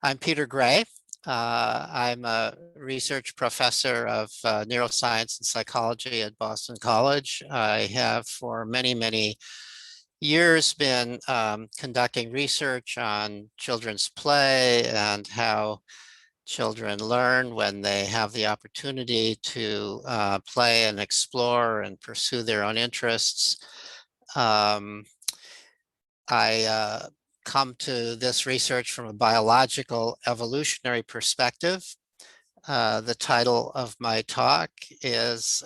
I'm Peter Gray. I'm a research professor of neuroscience and psychology at Boston College. I have for many, many years been conducting research on children's play and how children learn when they have the opportunity to play and explore and pursue their own interests. I come to this research from a biological evolutionary perspective. The title of my talk is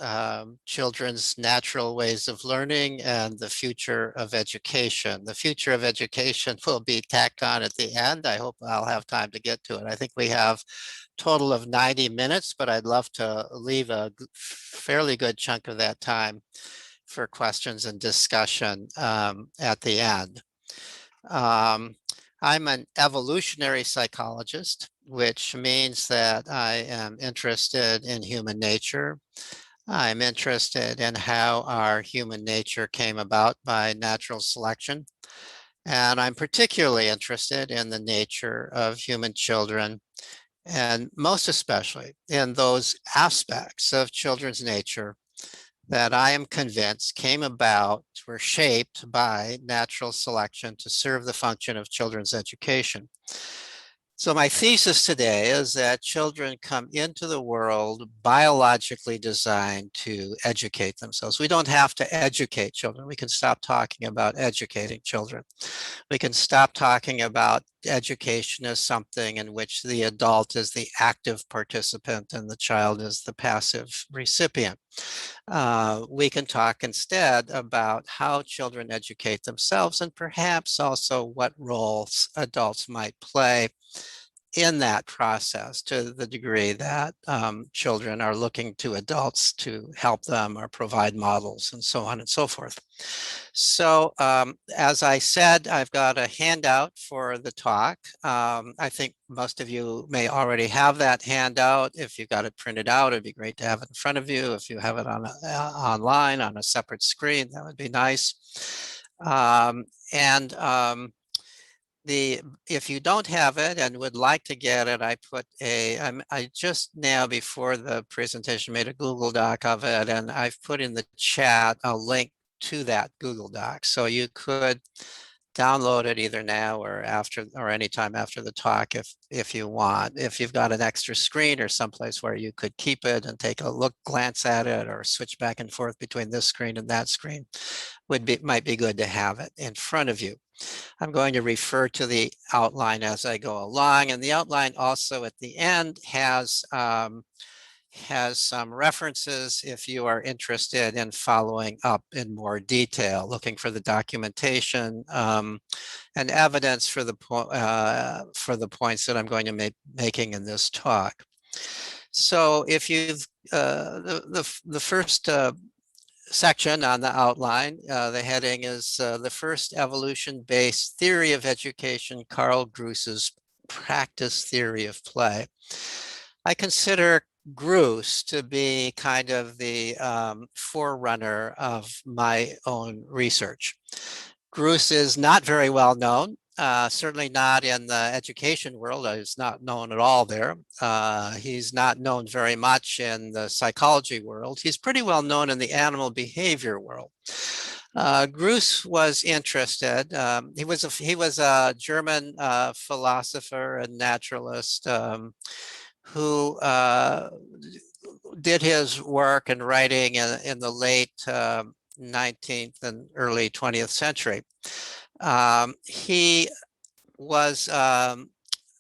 Children's Natural Ways of Learning and the Future of Education. The future of education will be tacked on at the end. I hope I'll have time to get to it. I think we have a total of 90 minutes, but I'd love to leave a fairly good chunk of that time for questions and discussion at the end. I'm an evolutionary psychologist, which means that I am interested in human nature. I'm interested in how our human nature came about by natural selection. And I'm particularly interested in the nature of human children, and most especially in those aspects of children's nature that I am convinced came about, were shaped by natural selection to serve the function of children's education. So my thesis today is that children come into the world biologically designed to educate themselves. We don't have to educate children. We can stop talking about educating children. We can stop talking about education as something in which the adult is the active participant and the child is the passive recipient. We can talk instead about how children educate themselves and perhaps also what roles adults might play in that process to the degree that children are looking to adults to help them or provide models and so on and so forth. So as I said, I've got a handout for the talk. I think most of you may already have that handout. If you've got it printed out, it'd be great to have it in front of you. If you have it on online on a separate screen, that would be nice. If you don't have it and would like to get it, I just now before the presentation made a Google Doc of it, and I've put in the chat a link to that Google Doc. So you could download it either now or after, or anytime after the talk if you want. If you've got an extra screen or someplace where you could keep it and take a look, glance at it, or switch back and forth between this screen and that screen, might be good to have it in front of you. I'm going to refer to the outline as I go along, and the outline also at the end has some references if you are interested in following up in more detail, looking for the documentation and evidence for the points that I'm going to be making in this talk. So if you've the first section on the outline, the heading is the first evolution-based theory of education, Carl Groos's practice theory of play. I consider Groos to be kind of the forerunner of my own research. Groos is not very well known, certainly not in the education world. He's not known at all there. He's not known very much in the psychology world. He's pretty well known in the animal behavior world. Groos was interested. He was a German philosopher and naturalist who did his work and writing in the late 19th and early 20th century. He was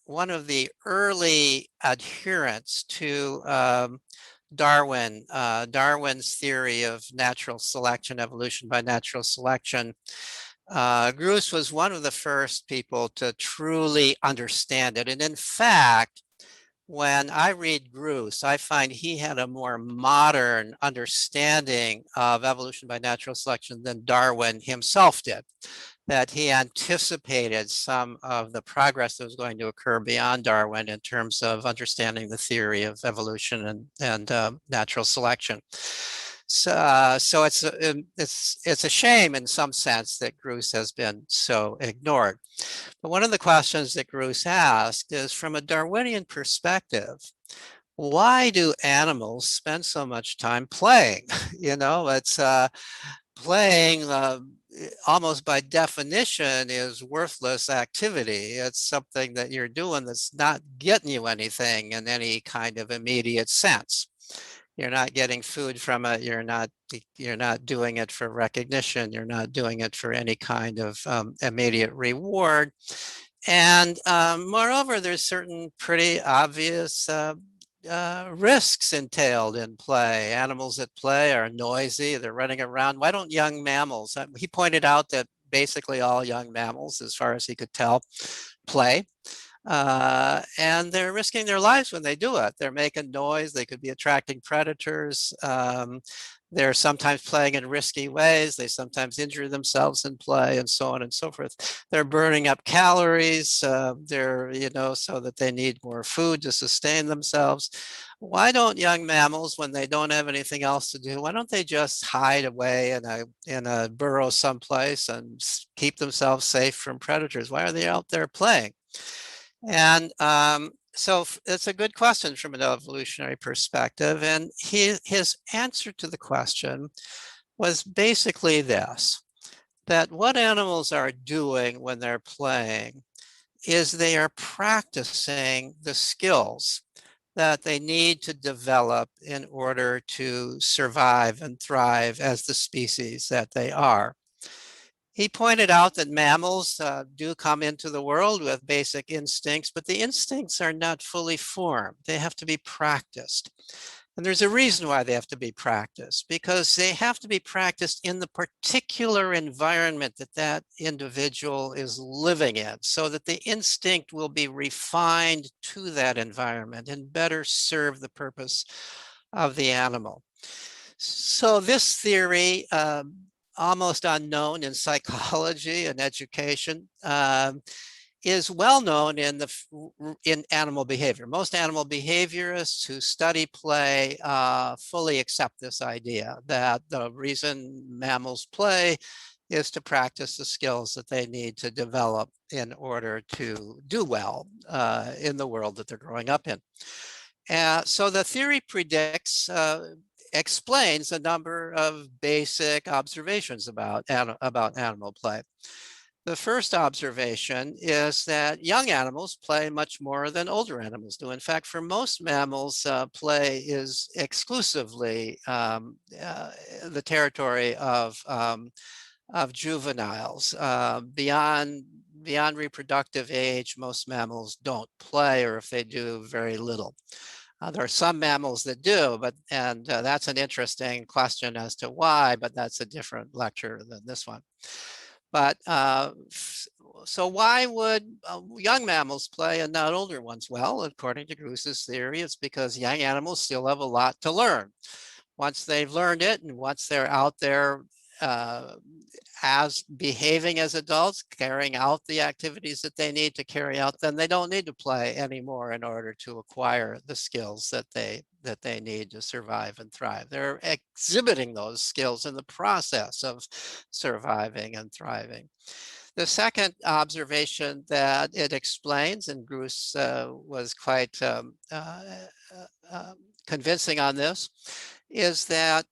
one of the early adherents to Darwin's theory of natural selection, evolution by natural selection. Groos was one of the first people to truly understand it. And in fact, when I read Groos, I find he had a more modern understanding of evolution by natural selection than Darwin himself did, that he anticipated some of the progress that was going to occur beyond Darwin in terms of understanding the theory of evolution and natural selection. So it's a shame in some sense that Gruss has been so ignored. But one of the questions that Gruss asked is, from a Darwinian perspective, why do animals spend so much time playing? It's playing almost by definition is worthless activity. It's something that you're doing that's not getting you anything in any kind of immediate sense. You're not getting food from it. You're not doing it for recognition. You're not doing it for any kind of immediate reward. And moreover, there's certain pretty obvious risks entailed in play. Animals that play are noisy, they're running around. Why don't young mammals? He pointed out that basically all young mammals, as far as he could tell, play. And they're risking their lives when they do it. They're making noise. They could be attracting predators. They're sometimes playing in risky ways. They sometimes injure themselves in play, and so on and so forth. They're burning up calories. So that they need more food to sustain themselves. Why don't young mammals, when they don't have anything else to do, why don't they just hide away in a burrow someplace and keep themselves safe from predators? Why are they out there playing? And so it's a good question from an evolutionary perspective. And his answer to the question was basically this, that what animals are doing when they're playing is they are practicing the skills that they need to develop in order to survive and thrive as the species that they are. He pointed out that mammals do come into the world with basic instincts, but the instincts are not fully formed. They have to be practiced. And there's a reason why they have to be practiced, because they have to be practiced in the particular environment that that individual is living in, so that the instinct will be refined to that environment and better serve the purpose of the animal. So this theory, almost unknown in psychology and education, is well known in animal behavior. Most animal behaviorists who study play fully accept this idea that the reason mammals play is to practice the skills that they need to develop in order to do well in the world that they're growing up in. So the theory explains a number of basic observations about animal play. The first observation is that young animals play much more than older animals do. In fact, for most mammals, play is exclusively the territory of juveniles. Beyond reproductive age, most mammals don't play, or if they do, very little. There are some mammals that do, and that's an interesting question as to why, but that's a different lecture than this one. But so why would young mammals play and not older ones? Well, according to Gruss's theory, it's because young animals still have a lot to learn. Once they've learned it, and once they're out there as behaving as adults, carrying out the activities that they need to carry out, then they don't need to play anymore in order to acquire the skills that they need to survive and thrive. They're exhibiting those skills in the process of surviving and thriving. The second observation that it explains, and Gruss was quite convincing on this, is that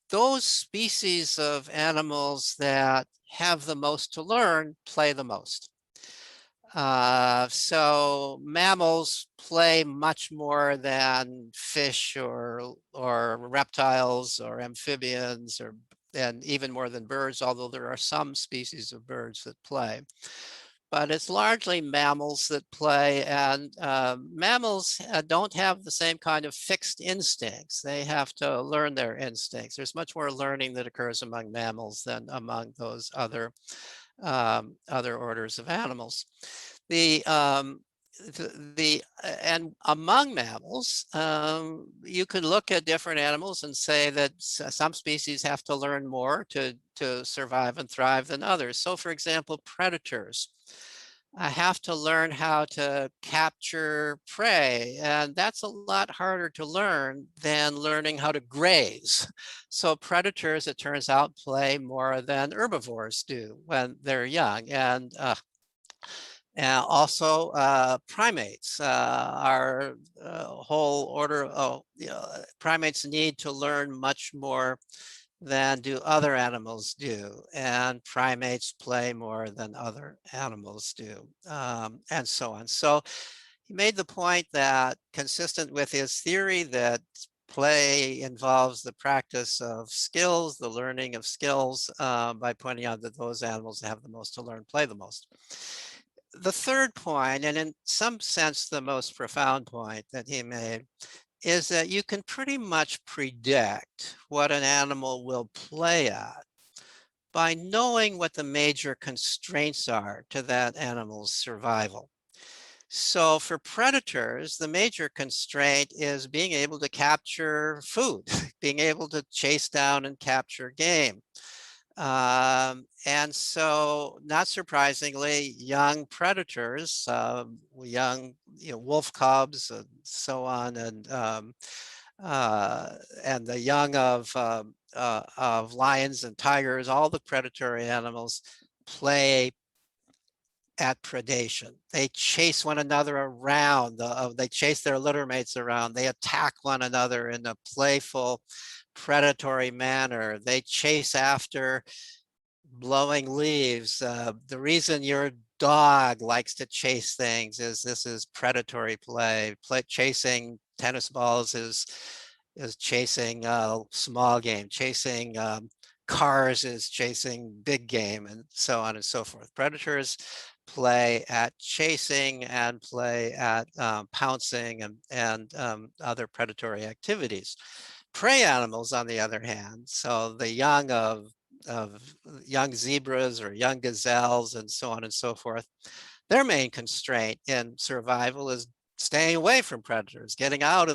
those species of animals that have the most to learn play the most. So mammals play much more than fish or reptiles or amphibians, and even more than birds, although there are some species of birds that play. But it's largely mammals that play, and mammals don't have the same kind of fixed instincts. They have to learn their instincts. There's much more learning that occurs among mammals than among those other orders of animals. And among mammals, you could look at different animals and say that some species have to learn more to survive and thrive than others. So, for example, predators. I have to learn how to capture prey, and that's a lot harder to learn than learning how to graze. So predators, it turns out, play more than herbivores do when they're young. And also primates are a whole order of, primates need to learn much more than do other animals do. And primates play more than other animals do, and so on. So he made the point that, consistent with his theory that play involves the practice of skills, the learning of skills, by pointing out that those animals that have the most to learn play the most. The third point, and in some sense the most profound point that he made, is that you can pretty much predict what an animal will play at by knowing what the major constraints are to that animal's survival. So for predators, the major constraint is being able to capture food, being able to chase down and capture game. And so, not surprisingly, young predators, young wolf cubs, and so on, and the young of lions and tigers, all the predatory animals play at predation. They chase one another around. They chase their littermates around. They attack one another in a playful, predatory manner. They chase after blowing leaves. The reason your dog likes to chase things is this is predatory play. Chasing tennis balls is chasing small game. Chasing cars is chasing big game, and so on and so forth. Predators play at chasing and play at pouncing and other predatory activities. Prey animals, on the other hand, so the young of young zebras or young gazelles and so on and so forth, their main constraint in survival is staying away from predators, getting out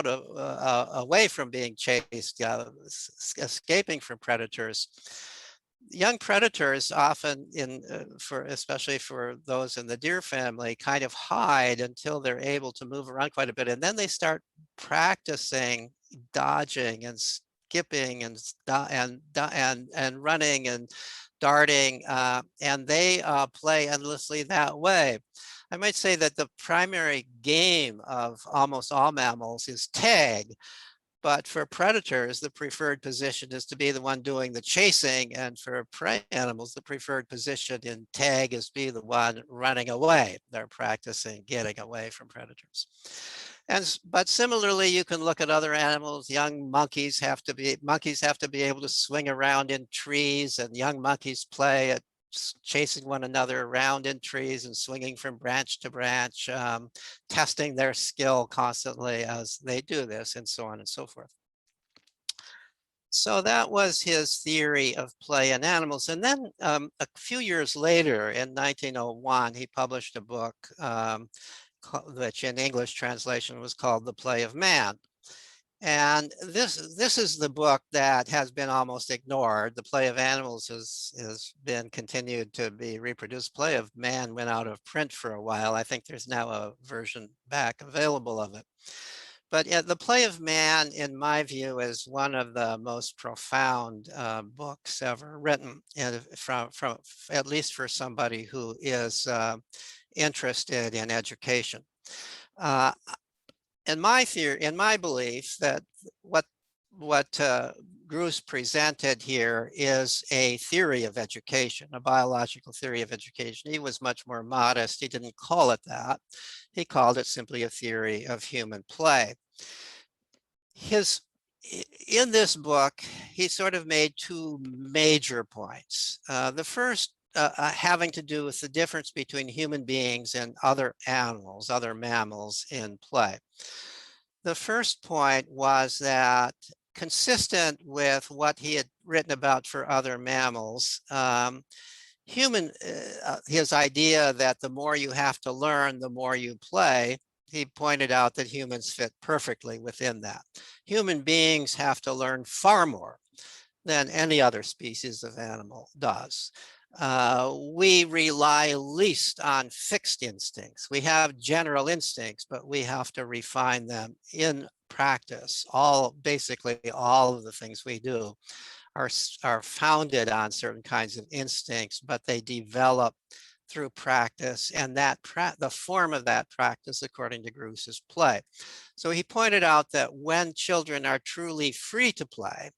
away from being chased, escaping from predators. Young predators often, especially for those in the deer family, kind of hide until they're able to move around quite a bit, and then they start practicing dodging and skipping and running and darting, and they play endlessly that way. I might say that the primary game of almost all mammals is tag. But for predators, the preferred position is to be the one doing the chasing. And for prey animals, the preferred position in tag is to be the one running away. They're practicing getting away from predators. But similarly, you can look at other animals. Young monkeys have to be able to swing around in trees, and young monkeys play at chasing one another around in trees and swinging from branch to branch, testing their skill constantly as they do this, and so on and so forth. So that was his theory of play in animals. And then a few years later, in 1901, he published a book which in English translation was called The Play of Man. And this is the book that has been almost ignored. The Play of Animals has been continued to be reproduced. Play of Man went out of print for a while. I think there's now a version back available of it. But The Play of Man, in my view, is one of the most profound books ever written, and from at least for somebody who is interested in education. In my belief, that what Gruss presented here is a theory of education, a biological theory of education. He was much more modest. He didn't call it that. He called it simply a theory of human play. In this book, he sort of made two major points. The first having to do with the difference between human beings and other animals, other mammals in play. The first point was that, consistent with what he had written about for other mammals, his idea that the more you have to learn, the more you play, he pointed out that humans fit perfectly within that. Human beings have to learn far more than any other species of animal does. We rely least on fixed instincts. We have general instincts, but we have to refine them in practice. Basically all of the things we do are founded on certain kinds of instincts, but they develop through practice, and the form of that practice, according to Gruss, is play. So he pointed out that when children are truly free to play,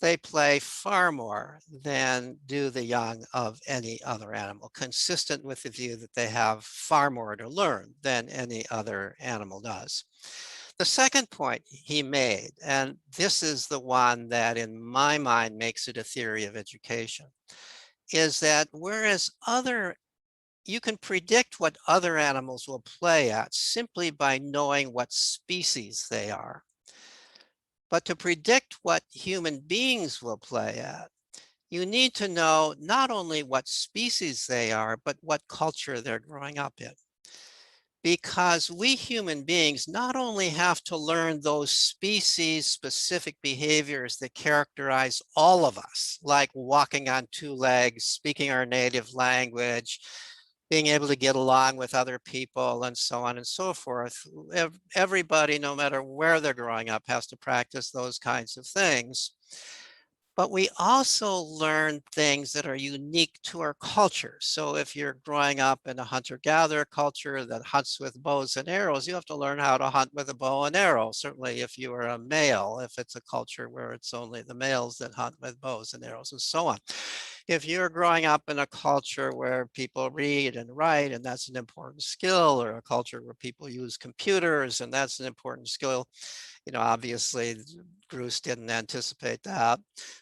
they play far more than do the young of any other animal, consistent with the view that they have far more to learn than any other animal does. The second point he made, and this is the one that in my mind makes it a theory of education, is that whereas you can predict what other animals will play at simply by knowing what species they are. But to predict what human beings will play at, you need to know not only what species they are, but what culture they're growing up in. Because we human beings not only have to learn those species-specific behaviors that characterize all of us, like walking on two legs, speaking our native language, being able to get along with other people, and so on and so forth. Everybody, no matter where they're growing up, has to practice those kinds of things. But we also learn things that are unique to our culture. So if you're growing up in a hunter-gatherer culture that hunts with bows and arrows, you have to learn how to hunt with a bow and arrow. Certainly if you are a male, if it's a culture where it's only the males that hunt with bows and arrows, and so on. If you're growing up in a culture where people read and write, and that's an important skill, or a culture where people use computers, and that's an important skill, obviously Gruss didn't anticipate that,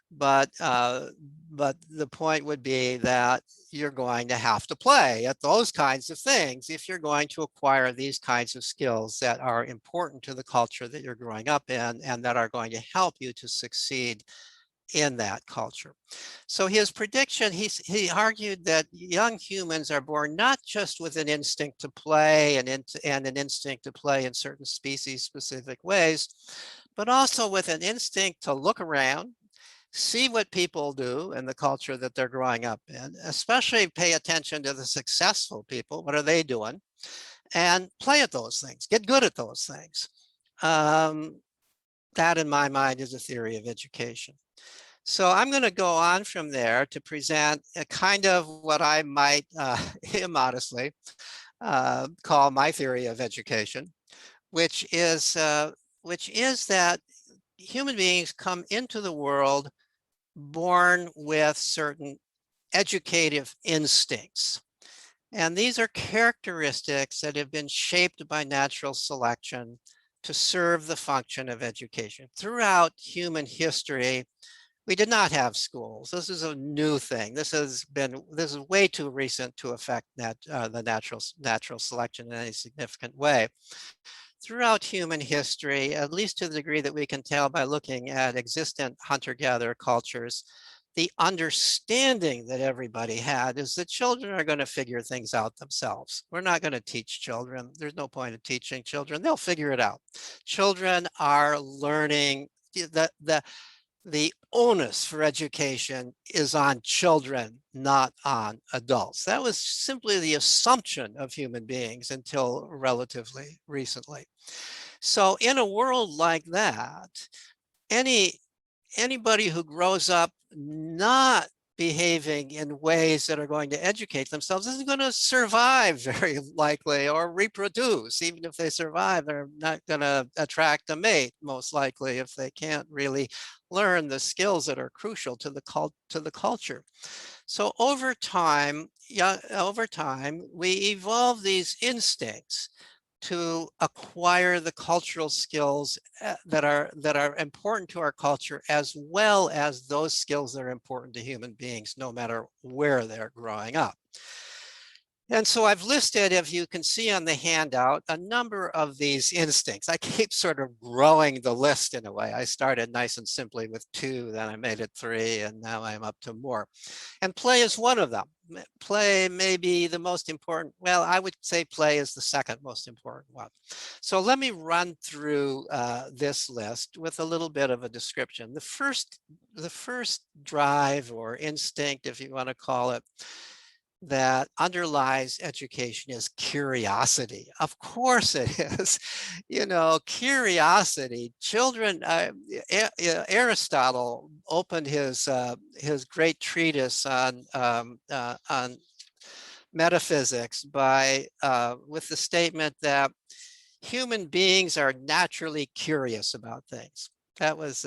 but the point would be that you're going to have to play at those kinds of things if you're going to acquire these kinds of skills that are important to the culture that you're growing up in and that are going to help you to succeed in that culture. So his prediction, he argued that young humans are born not just with an instinct to play and an instinct to play in certain species specific ways, but also with an instinct to look around, see what people do in the culture that they're growing up in, especially pay attention to the successful people. What are they doing? And play at those things, get good at those things. That in my mind is a theory of education. So I'm going to go on from there to present a kind of what I might immodestly call my theory of education, which is that human beings come into the world born with certain educative instincts. And these are characteristics that have been shaped by natural selection to serve the function of education. Throughout human history, we did not have schools. This is a new thing. This is way too recent to affect the natural selection in any significant way. Throughout human history, at least to the degree that we can tell by looking at existent hunter-gatherer cultures, the understanding that everybody had is that children are going to figure things out themselves. We're not going to teach children. There's no point in teaching children. They'll figure it out. Children are learning. The onus for education is on children, not on adults. That was simply the assumption of human beings until relatively recently. So in a world like that, anybody who grows up not behaving in ways that are going to educate themselves isn't going to survive very likely or reproduce. Even if they survive, they're not going to attract a mate, most likely, if they can't really learn the skills that are crucial to the culture. So over time, we evolve these instincts to acquire the cultural skills that are important to our culture, as well as those skills that are important to human beings, no matter where they're growing up. And so I've listed, if you can see on the handout, a number of these instincts. I keep sort of growing the list in a way. I started nice and simply with 2, then I made it 3, and now I'm up to more. And play is one of them. Play may be the most important. Well, I would say play is the second most important one. So let me run through this list with a little bit of a description. The first drive or instinct, if you want to call it, that underlies education is curiosity. Of course it is. You know, curiosity. Children, Aristotle opened his great treatise on metaphysics by with the statement that human beings are naturally curious about things. That's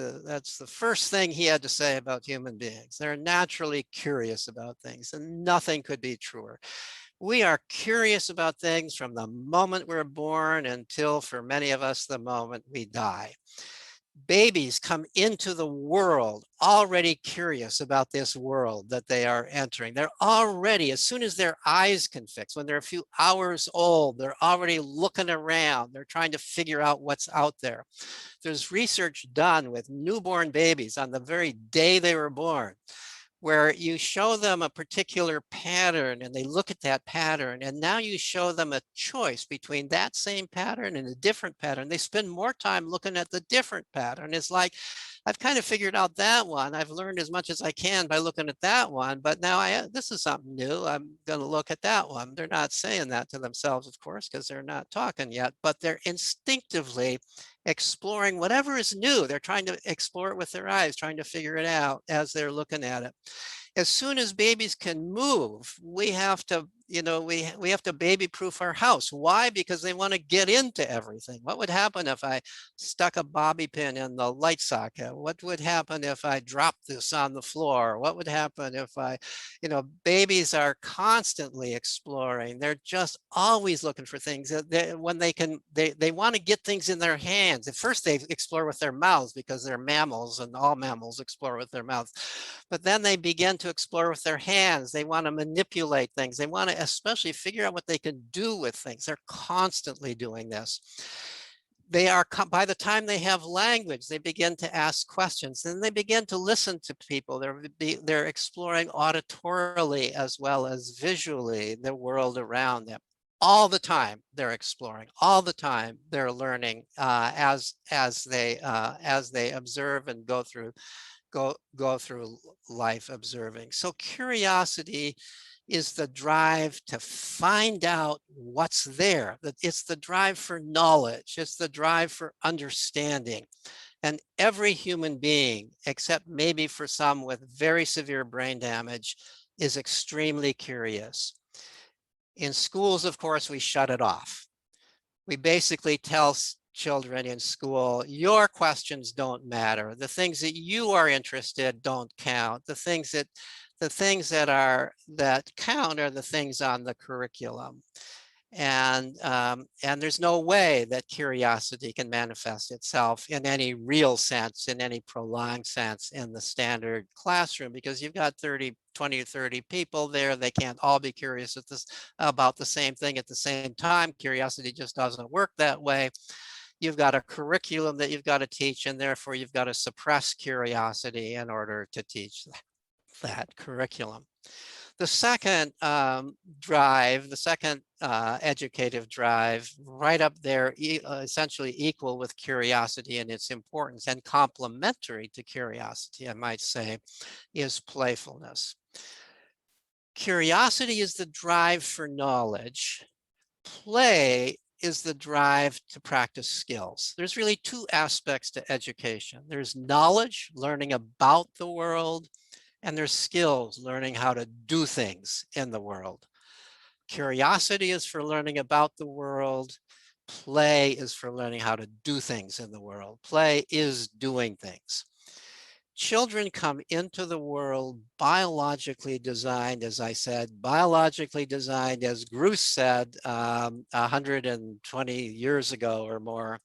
the first thing he had to say about human beings. They're naturally curious about things, and nothing could be truer. We are curious about things from the moment we're born until, for many of us, the moment we die. Babies come into the world already curious about this world that they are entering. They're already, as soon as their eyes can fix, when they're a few hours old, they're already looking around. They're trying to figure out what's out there. There's research done with newborn babies on the very day they were born, where you show them a particular pattern and they look at that pattern, and now you show them a choice between that same pattern and a different pattern. They spend more time looking at the different pattern. It's like, I've kind of figured out that one. I've learned as much as I can by looking at that one, but now this is something new. I'm going to look at that one. They're not saying that to themselves, of course, because they're not talking yet, but they're instinctively exploring whatever is new. They're trying to explore it with their eyes, trying to figure it out as they're looking at it. As soon as babies can move, we have to, we have to baby proof our house. Why? Because they want to get into everything. What would happen if I stuck a bobby pin in the light socket? What would happen if I dropped this on the floor? What would happen if babies are constantly exploring. They're just always looking for things. When they want to get things in their hands. At first they explore with their mouths because they're mammals, and all mammals explore with their mouths. But then they begin to explore with their hands. They want to manipulate things. They want to especially figure out what they can do with things. They're constantly doing this. By the time they have language, they begin to ask questions. Then they begin to listen to people. They're exploring auditorily as well as visually the world around them. All the time they're exploring. All the time they're learning as they observe and go through life observing. So curiosity is the drive to find out what's there. It's the drive for knowledge. It's the drive for understanding. And every human being, except maybe for some with very severe brain damage, is extremely curious. In schools, of course, we shut it off. We basically tell children in school, your questions don't matter. The things that you are interested don't count. The things that count are the things on the curriculum. And there's no way that curiosity can manifest itself in any real sense, in any prolonged sense in the standard classroom, because you've got 20 or 30 people there. They can't all be curious about the same thing at the same time. Curiosity just doesn't work that way. You've got a curriculum that you've got to teach, and therefore you've got to suppress curiosity in order to teach that curriculum. The second drive, the second educative drive, right up there, essentially equal with curiosity in its importance and complementary to curiosity, I might say, is playfulness. Curiosity is the drive for knowledge. Play is the drive to practice skills. There's really two aspects to education. There's knowledge, learning about the world, and there's skills, learning how to do things in the world. Curiosity is for learning about the world. Play is for learning how to do things in the world. Play is doing things. Children come into the world biologically designed, as I said, biologically designed, as Bruce said 120 years ago or more,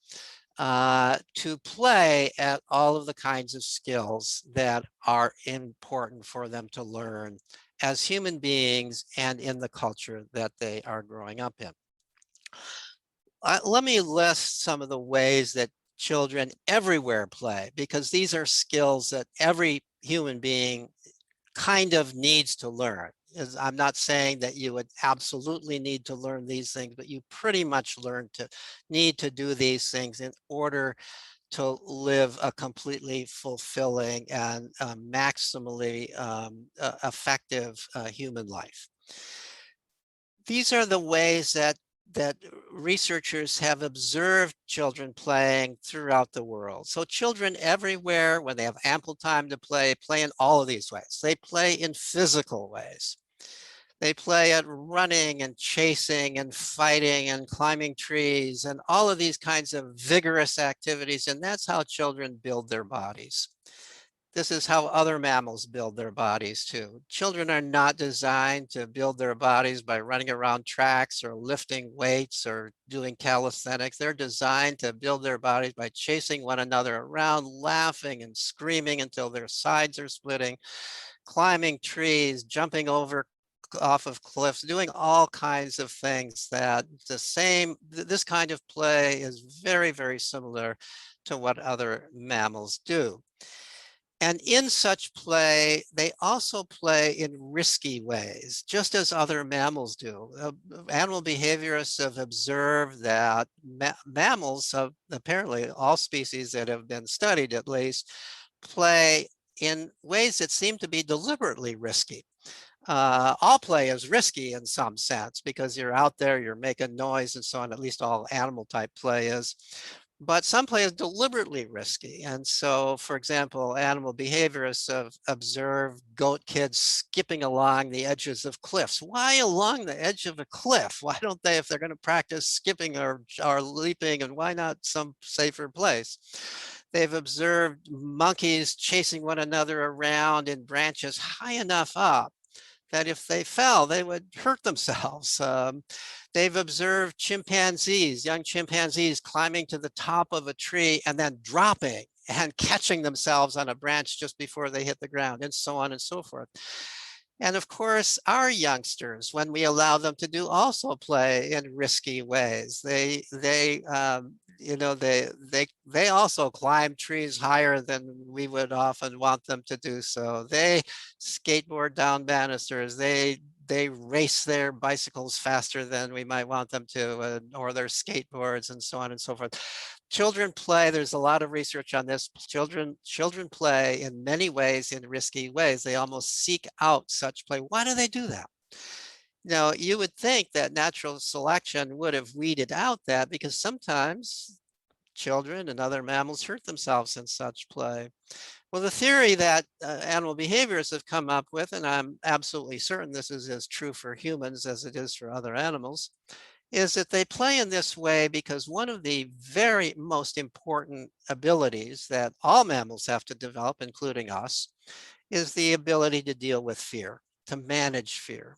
to play at all of the kinds of skills that are important for them to learn as human beings and in the culture that they are growing up in. Let me list some of the ways that children everywhere play, because these are skills that every human being kind of needs to learn. I'm not saying that you would absolutely need to learn these things, but you pretty much need to do these things in order to live a completely fulfilling and maximally effective human life. These are the ways that researchers have observed children playing throughout the world. So children everywhere, when they have ample time to play in all of these ways. They play in physical ways. They play at running and chasing and fighting and climbing trees and all of these kinds of vigorous activities. And that's how children build their bodies. This is how other mammals build their bodies too. Children are not designed to build their bodies by running around tracks or lifting weights or doing calisthenics. They're designed to build their bodies by chasing one another around, laughing and screaming until their sides are splitting, climbing trees, jumping off of cliffs, doing all kinds of things that this kind of play is very, very similar to what other mammals do. And in such play, they also play in risky ways, just as other mammals do. Animal behaviorists have observed that mammals, apparently all species that have been studied at least, play in ways that seem to be deliberately risky. All play is risky in some sense because you're out there, you're making noise and so on, at least all animal type play is. But some play is deliberately risky. And so, for example, animal behaviorists have observed goat kids skipping along the edges of cliffs. Why along the edge of a cliff? Why don't they, if they're going to practice skipping or leaping, and why not some safer place? They've observed monkeys chasing one another around in branches high enough up that if they fell, they would hurt themselves. They've observed chimpanzees, young chimpanzees climbing to the top of a tree and then dropping and catching themselves on a branch just before they hit the ground, and so on and so forth. And of course, our youngsters, when we allow them to do, also play in risky ways. They also climb trees higher than we would often want them to do so. They skateboard down banisters. They race their bicycles faster than we might want them to, or their skateboards, and so on and so forth. Children play, there's a lot of research on this. Children play in many ways, in risky ways. They almost seek out such play. Why do they do that? Now, you would think that natural selection would have weeded out that, because sometimes children and other mammals hurt themselves in such play. Well, the theory that animal behaviorists have come up with, and I'm absolutely certain this is as true for humans as it is for other animals, is that they play in this way because one of the very most important abilities that all mammals have to develop, including us, is the ability to deal with fear, to manage fear.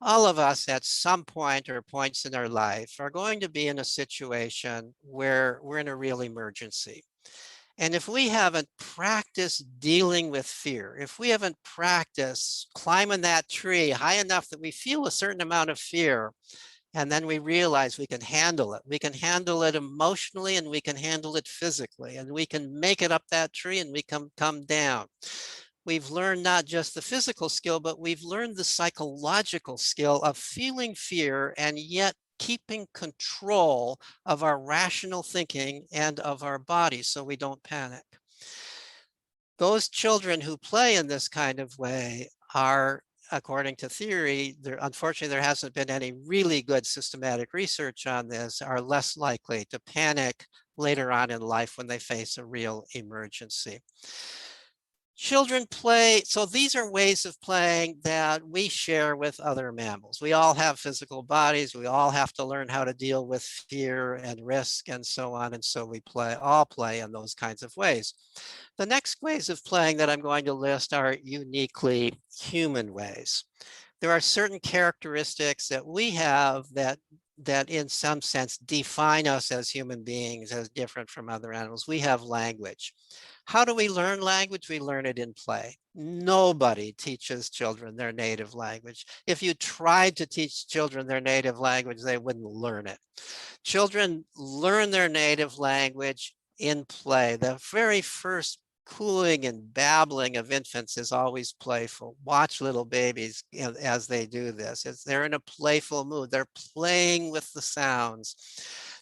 All of us at some point or points in our life are going to be in a situation where we're in a real emergency. And if we haven't practiced dealing with fear, if we haven't practiced climbing that tree high enough that we feel a certain amount of fear, and then we realize we can handle it. We can handle it emotionally, and we can handle it physically, and we can make it up that tree, and we can come down. We've learned not just the physical skill, but we've learned the psychological skill of feeling fear and yet keeping control of our rational thinking and of our bodies so we don't panic. Those children who play in this kind of way are, according to theory, unfortunately, there hasn't been any really good systematic research on this, are less likely to panic later on in life when they face a real emergency. Children play, so these are ways of playing that we share with other mammals. We all have physical bodies. We all have to learn how to deal with fear and risk and so on. And so we all play in those kinds of ways. The next ways of playing that I'm going to list are uniquely human ways. There are certain characteristics that we have that that in some sense define us as human beings as different from other animals. We have language. How do we learn language? We learn it in play. Nobody teaches children their native language. If you tried to teach children their native language, they wouldn't learn it. Children learn their native language in play. The very first cooing and babbling of infants is always playful. Watch little babies as they do this. They're in a playful mood. They're playing with the sounds.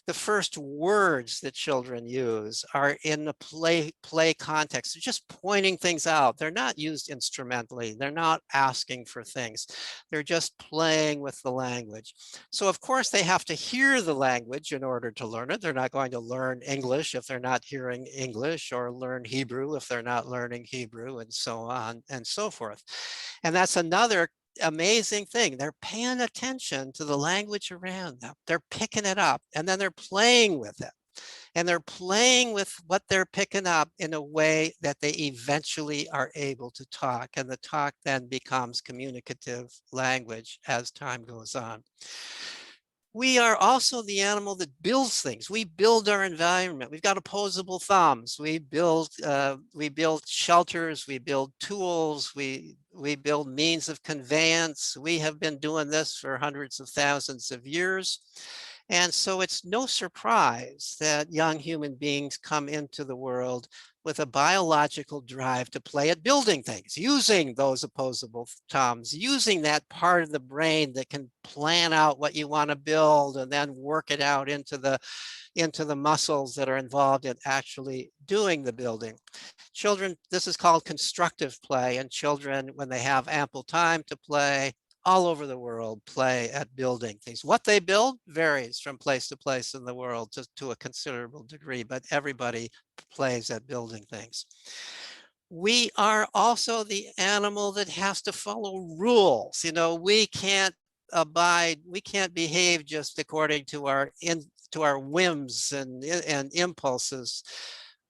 The first words that children use are in the play context. They're just pointing things out. They're not used instrumentally. They're not asking for things. They're just playing with the language. So of course they have to hear the language in order to learn it. They're not going to learn English if they're not hearing English, or learn Hebrew if they're not learning Hebrew, and so on and so forth. And that's another amazing thing. They're paying attention to the language around them. They're picking it up, and then they're playing with it. And they're playing with what they're picking up in a way that they eventually are able to talk. And the talk then becomes communicative language as time goes on. We are also the animal that builds things. We build our environment. We've got opposable thumbs. We build shelters. We build tools. We build means of conveyance. We have been doing this for hundreds of thousands of years. And so it's no surprise that young human beings come into the world with a biological drive to play at building things, using those opposable thumbs, using that part of the brain that can plan out what you want to build and then work it out into the muscles that are involved in actually doing the building. Children, this is called constructive play, and children, when they have ample time to play, all over the world play at building things. What they build varies from place to place in the world to a considerable degree, but everybody plays at building things. We are also the animal that has to follow rules. You know, we can't behave just according to our whims and impulses.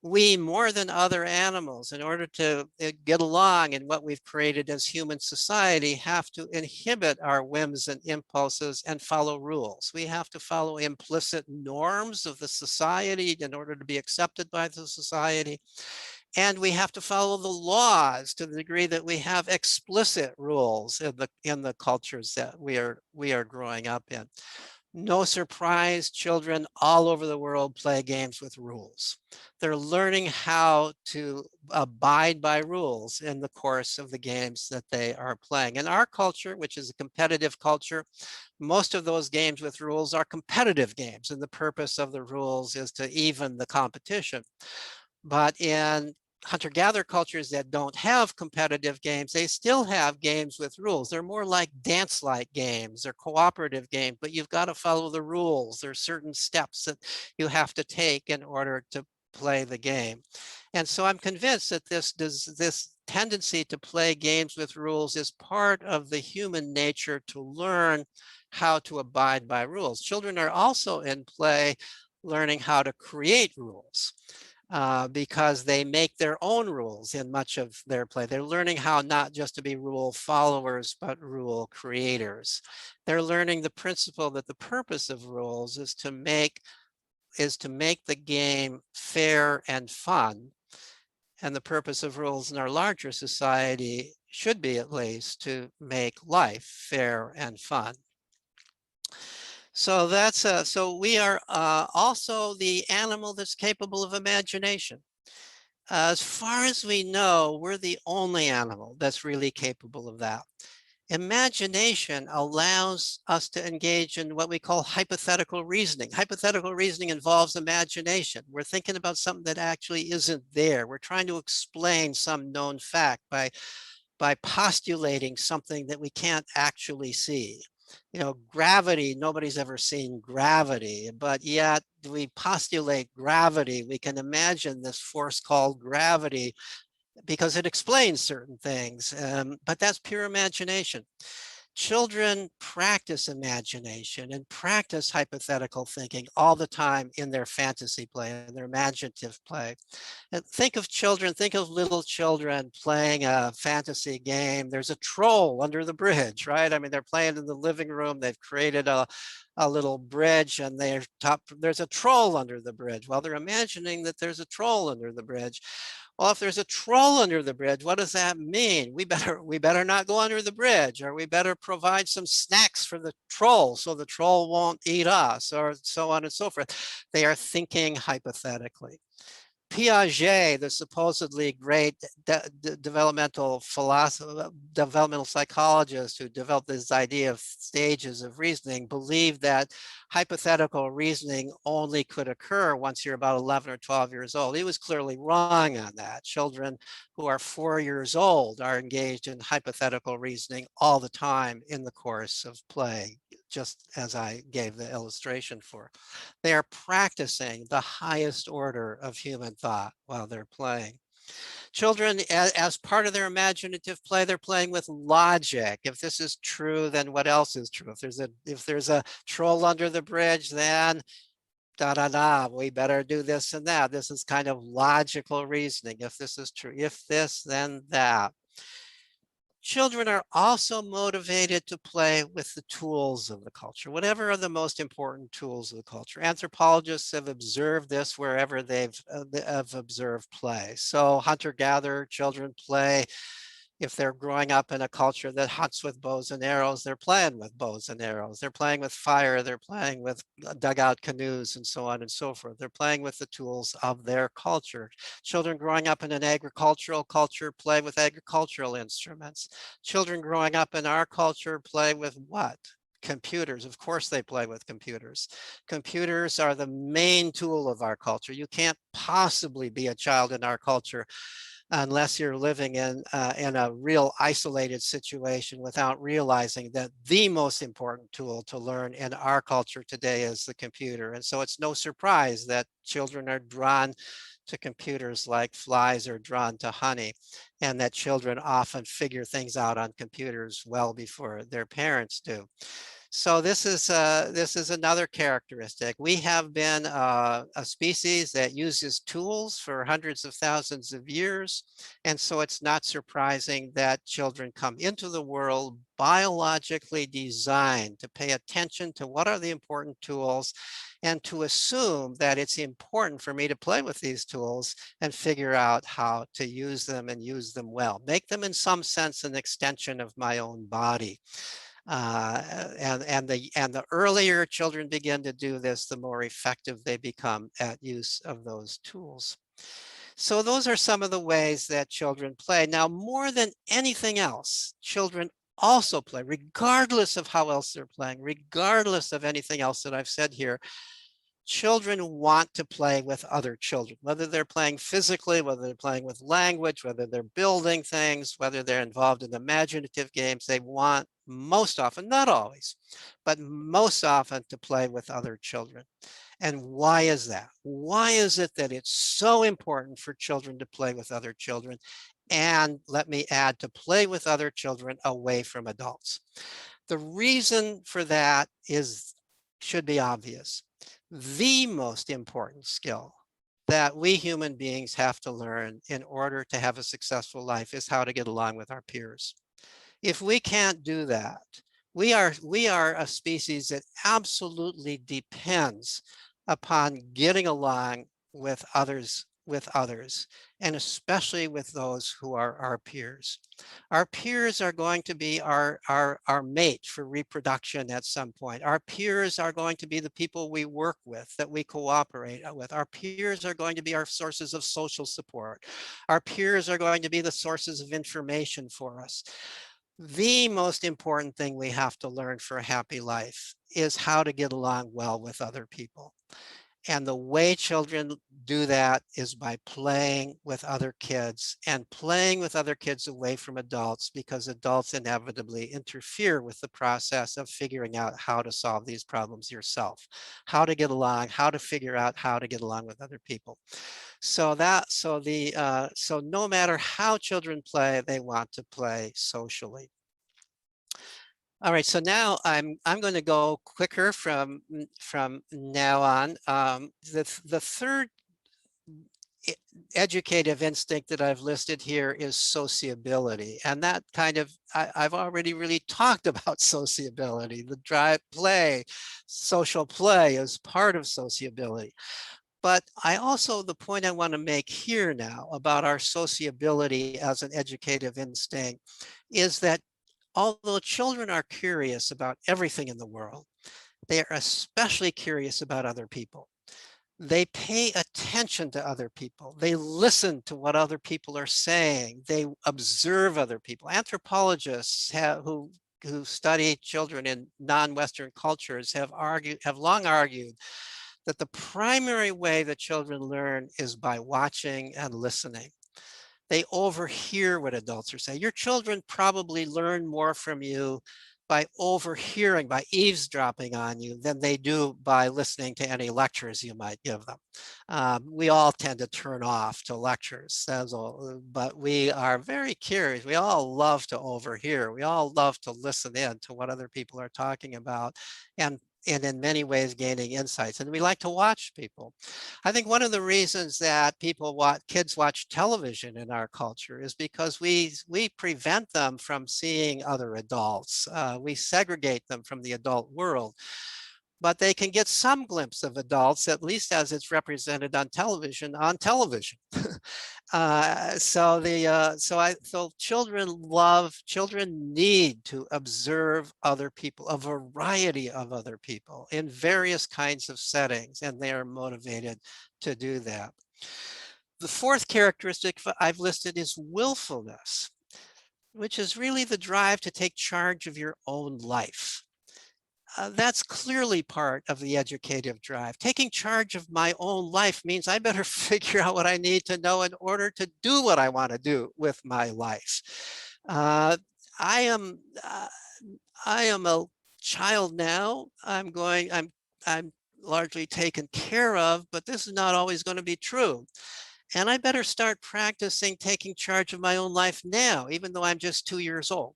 We, more than other animals, in order to get along in what we've created as human society, have to inhibit our whims and impulses and follow rules. We have to follow implicit norms of the society in order to be accepted by the society. And we have to follow the laws to the degree that we have explicit rules in the cultures that we are growing up in. No surprise, children all over the world play games with rules. They're learning how to abide by rules in the course of the games that they are playing. In our culture, which is a competitive culture, most of those games with rules are competitive games, and the purpose of the rules is to even the competition. But in hunter-gatherer cultures that don't have competitive games, they still have games with rules. They're more like dance-like games or cooperative games, but you've got to follow the rules. There's certain steps that you have to take in order to play the game. And so I'm convinced that this tendency to play games with rules is part of the human nature to learn how to abide by rules. Children are also in play learning how to create rules. Because they make their own rules in much of their play. They're learning how not just to be rule followers, but rule creators. They're learning the principle that the purpose of rules is to make the game fair and fun. And the purpose of rules in our larger society should be, at least, to make life fair and fun. So so we are also the animal that's capable of imagination. As far as we know, we're the only animal that's really capable of that. Imagination allows us to engage in what we call hypothetical reasoning. Hypothetical reasoning involves imagination. We're thinking about something that actually isn't there. We're trying to explain some known fact by postulating something that we can't actually see. You know, gravity, nobody's ever seen gravity, but yet we postulate gravity. We can imagine this force called gravity because it explains certain things, but that's pure imagination. Children practice imagination and practice hypothetical thinking all the time in their fantasy play and their imaginative play. And think of children, think of little children playing a fantasy game. There's a troll under the bridge, right? I mean, they're playing in the living room. They've created a little bridge and there's a troll under the bridge. Well, they're imagining that there's a troll under the bridge. Well, if there's a troll under the bridge, what does that mean? We better not go under the bridge, or we better provide some snacks for the troll so the troll won't eat us, or so on and so forth. They are thinking hypothetically. Piaget, the supposedly great developmental psychologist who developed this idea of stages of reasoning, believed that hypothetical reasoning only could occur once you're about 11 or 12 years old. He was clearly wrong on that. Children who are 4 years old are engaged in hypothetical reasoning all the time in the course of play, just as I gave the illustration for. They are practicing the highest order of human thought while they're playing. Children, as part of their imaginative play, they're playing with logic. If this is true, then what else is true? If there's a troll under the bridge, then we better do this and that. This is kind of logical reasoning. If this is true, if this, then that. Children are also motivated to play with the tools of the culture, whatever are the most important tools of the culture. Anthropologists have observed this wherever they've observed play. So hunter-gatherer children play. If they're growing up in a culture that hunts with bows and arrows, they're playing with bows and arrows. They're playing with fire. They're playing with dugout canoes and so on and so forth. They're playing with the tools of their culture. Children growing up in an agricultural culture play with agricultural instruments. Children growing up in our culture play with what? Computers. Of course they play with computers. Computers are the main tool of our culture. You can't possibly be a child in our culture unless you're living in a real isolated situation without realizing that the most important tool to learn in our culture today is the computer. And so it's no surprise that children are drawn to computers like flies are drawn to honey, and that children often figure things out on computers well before their parents do. So this is another characteristic. We have been a species that uses tools for hundreds of thousands of years. And so it's not surprising that children come into the world biologically designed to pay attention to what are the important tools and to assume that it's important for me to play with these tools and figure out how to use them and use them well. Make them in some sense an extension of my own body. And the earlier children begin to do this, the more effective they become at use of those tools. So those are some of the ways that children play. Now, more than anything else, children also play, regardless of how else they're playing, regardless of anything else that I've said here. Children want to play with other children, whether they're playing physically, whether they're playing with language, whether they're building things, whether they're involved in imaginative games. They want most often, not always, but most often to play with other children. And why is that? Why is it that it's so important for children to play with other children? And let me add, to play with other children away from adults. The reason for that should be obvious. The most important skill that we human beings have to learn in order to have a successful life is how to get along with our peers. If we can't do that, we are a species that absolutely depends upon getting along with others, and especially with those who are our peers. Our peers are going to be our mate for reproduction at some point. Our peers are going to be the people we work with, that we cooperate with. Our peers are going to be our sources of social support. Our peers are going to be the sources of information for us. The most important thing we have to learn for a happy life is how to get along well with other people. And the way children do that is by playing with other kids, and playing with other kids away from adults, because adults inevitably interfere with the process of figuring out how to solve these problems yourself, how to get along, how to figure out how to get along with other people. So no matter how children play, they want to play socially. All right, so now I'm going to go quicker from now on. The third educative instinct that I've listed here is sociability, and that kind of I've already really talked about sociability. The drive play, social play is part of sociability. But I also, the point I want to make here now about our sociability as an educative instinct is that although children are curious about everything in the world, they are especially curious about other people. They pay attention to other people. They listen to what other people are saying. They observe other people. Anthropologists who study children in non-Western cultures have long argued that the primary way that children learn is by watching and listening. They overhear what adults are saying. Your children probably learn more from you by overhearing, by eavesdropping on you than they do by listening to any lectures you might give them. We all tend to turn off to lectures, but we are very curious. We all love to overhear. We all love to listen in to what other people are talking about and in many ways gaining insights. And we like to watch people. I think one of the reasons that kids watch television in our culture is because we prevent them from seeing other adults. We segregate them from the adult world, but they can get some glimpse of adults, at least as it's represented on television, So children need to observe other people, a variety of other people in various kinds of settings, and they are motivated to do that. The fourth characteristic I've listed is willfulness, which is really the drive to take charge of your own life. That's clearly part of the educative drive. Taking charge of my own life means I better figure out what I need to know in order to do what I want to do with my life. I am a child now. I'm largely taken care of, but this is not always going to be true. And I better start practicing taking charge of my own life now, even though I'm just 2 years old.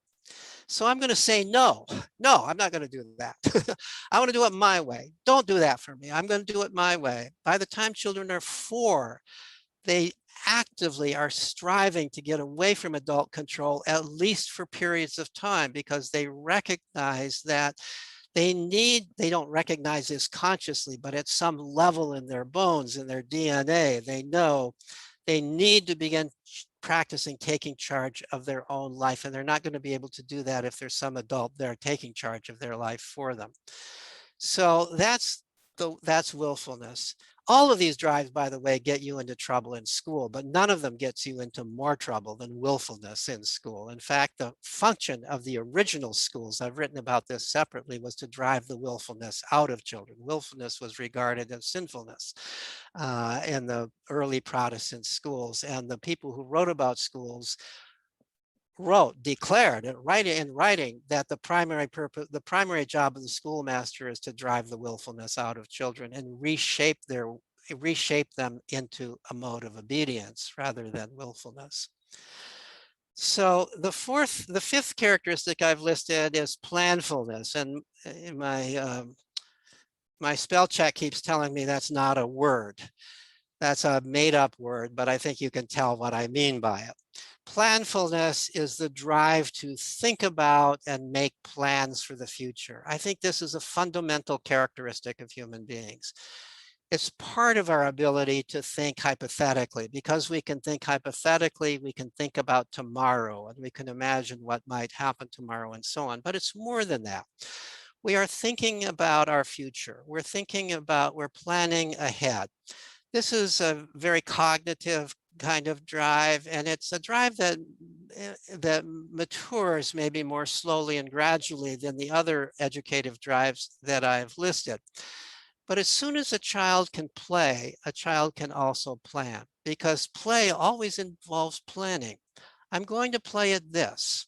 So I'm going to say, no, I'm not going to do that. I want to do it my way. Don't do that for me. I'm going to do it my way. By the time children are 4, they actively are striving to get away from adult control, at least for periods of time, because they recognize that they don't recognize this consciously, but at some level in their bones, in their DNA, they know they need to begin practicing taking charge of their own life. And they're not going to be able to do that if there's some adult there taking charge of their life for them. So that's willfulness. All of these drives, by the way, get you into trouble in school, but none of them gets you into more trouble than willfulness in school. In fact, the function of the original schools, I've written about this separately, was to drive the willfulness out of children. Willfulness was regarded as sinfulness in the early Protestant schools. And the people who wrote about schools declared in writing that the primary job of the schoolmaster is to drive the willfulness out of children and reshape them into a mode of obedience rather than willfulness. So the fifth characteristic I've listed is planfulness, and my spell check keeps telling me that's not a word. That's a made-up word, but I think you can tell what I mean by it. Planfulness is the drive to think about and make plans for the future. I think this is a fundamental characteristic of human beings. It's part of our ability to think hypothetically. Because we can think hypothetically, we can think about tomorrow and we can imagine what might happen tomorrow and so on. But it's more than that. We are thinking about our future. We're planning ahead. This is a very cognitive kind of drive, and it's a drive that matures maybe more slowly and gradually than the other educative drives that I've listed. But as soon as a child can play, a child can also plan, because play always involves planning. I'm going to play at this.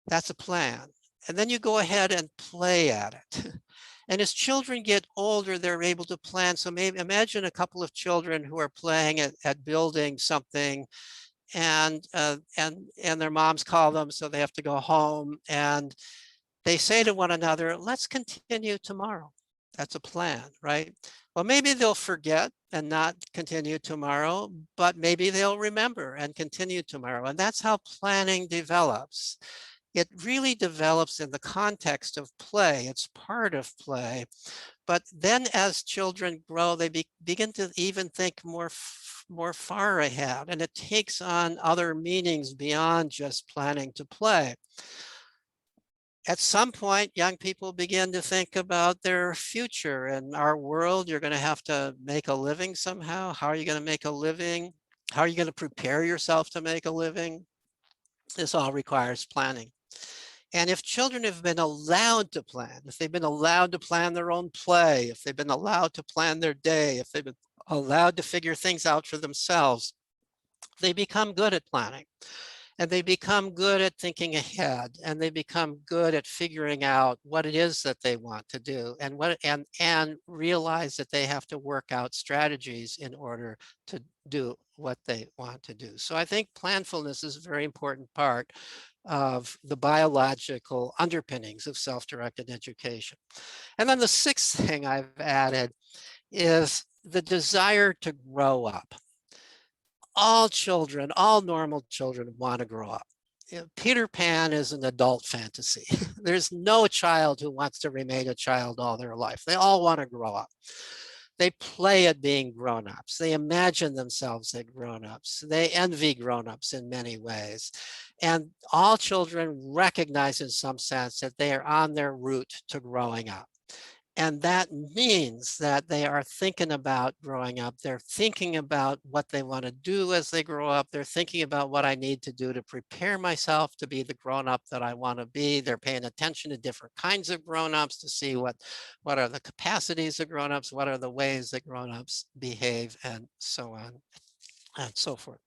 That's a plan. And then you go ahead and play at it. And as children get older, they're able to plan. So maybe imagine a couple of children who are playing at building something, and their moms call them, so they have to go home. And They say to one another, let's continue tomorrow. That's a plan, right? Well, maybe they'll forget and not continue tomorrow, but maybe they'll remember and continue tomorrow. And that's how planning develops. It really develops in the context of play. It's part of play. But then as children grow, they begin to even think more far ahead, and it takes on other meanings beyond just planning to play. At some point, young people begin to think about their future. In our world, you're going to have to make a living somehow. How are you going to make a living? How are you going to prepare yourself to make a living? This all requires planning. And if children have been allowed to plan, if they've been allowed to plan their own play, if they've been allowed to plan their day, if they've been allowed to figure things out for themselves, they become good at planning. And they become good at thinking ahead, and they become good at figuring out what it is that they want to do, and realize that they have to work out strategies in order to do what they want to do. So I think planfulness is a very important part of the biological underpinnings of self-directed education. And then the sixth thing I've added is the desire to grow up. All children, all normal children want to grow up. Peter Pan is an adult fantasy. There's no child who wants to remain a child all their life. They all want to grow up. They play at being grown-ups. They imagine themselves as grown-ups. They envy grown-ups in many ways. And all children recognize in some sense that they are on their route to growing up. And that means that they are thinking about growing up. They're thinking about what they want to do as they grow up. They're thinking about what I need to do to prepare myself to be the grown-up that I want to be. They're paying attention to different kinds of grown-ups to see what are the capacities of grown-ups, what are the ways that grown-ups behave, and so on and so forth.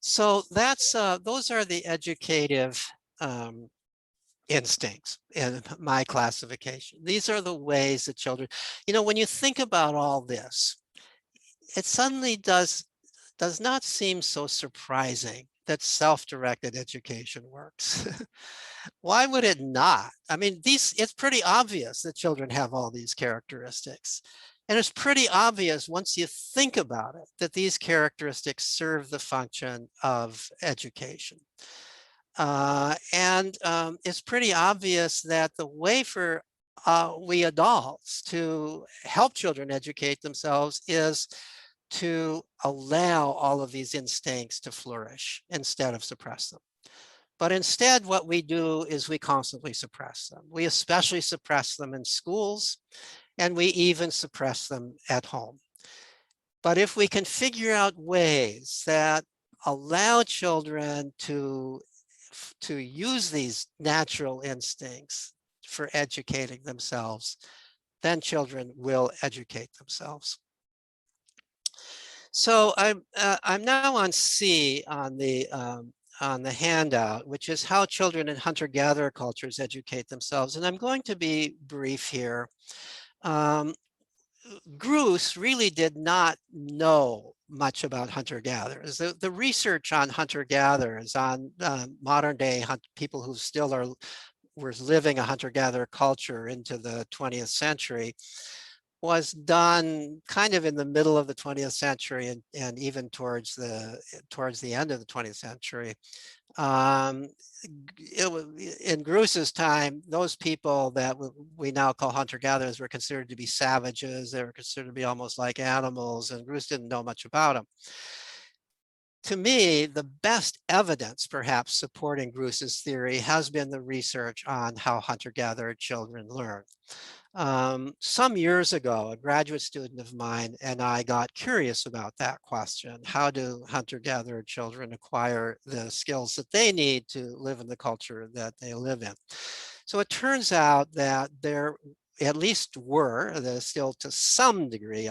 So that's those are the educative instincts in my classification. These are the ways that children, when you think about all this, it suddenly does not seem so surprising that self-directed education works. Why would it not? I mean, it's pretty obvious that children have all these characteristics. And it's pretty obvious once you think about it that these characteristics serve the function of education. It's pretty obvious that the way for we adults to help children educate themselves is to allow all of these instincts to flourish instead of suppress them. But instead, what we do is we constantly suppress them. We especially suppress them in schools, and we even suppress them at home. But if we can figure out ways that allow children to use these natural instincts for educating themselves, then children will educate themselves. So I'm now on C on the handout, which is how children in hunter-gatherer cultures educate themselves. And I'm going to be brief here. Gruss really did not know much about hunter-gatherers. The research on hunter-gatherers, on modern day people who still were living a hunter-gatherer culture into the 20th century, was done kind of in the middle of the 20th century and even towards the end of the 20th century. In Gruss's time, those people that we now call hunter-gatherers were considered to be savages. They were considered to be almost like animals, and Gruss didn't know much about them. To me, the best evidence, perhaps, supporting Gruss's theory has been the research on how hunter-gatherer children learn. Some years ago, a graduate student of mine and I got curious about that question. How do hunter-gatherer children acquire the skills that they need to live in the culture that they live in? So it turns out that there at least were, there still to some degree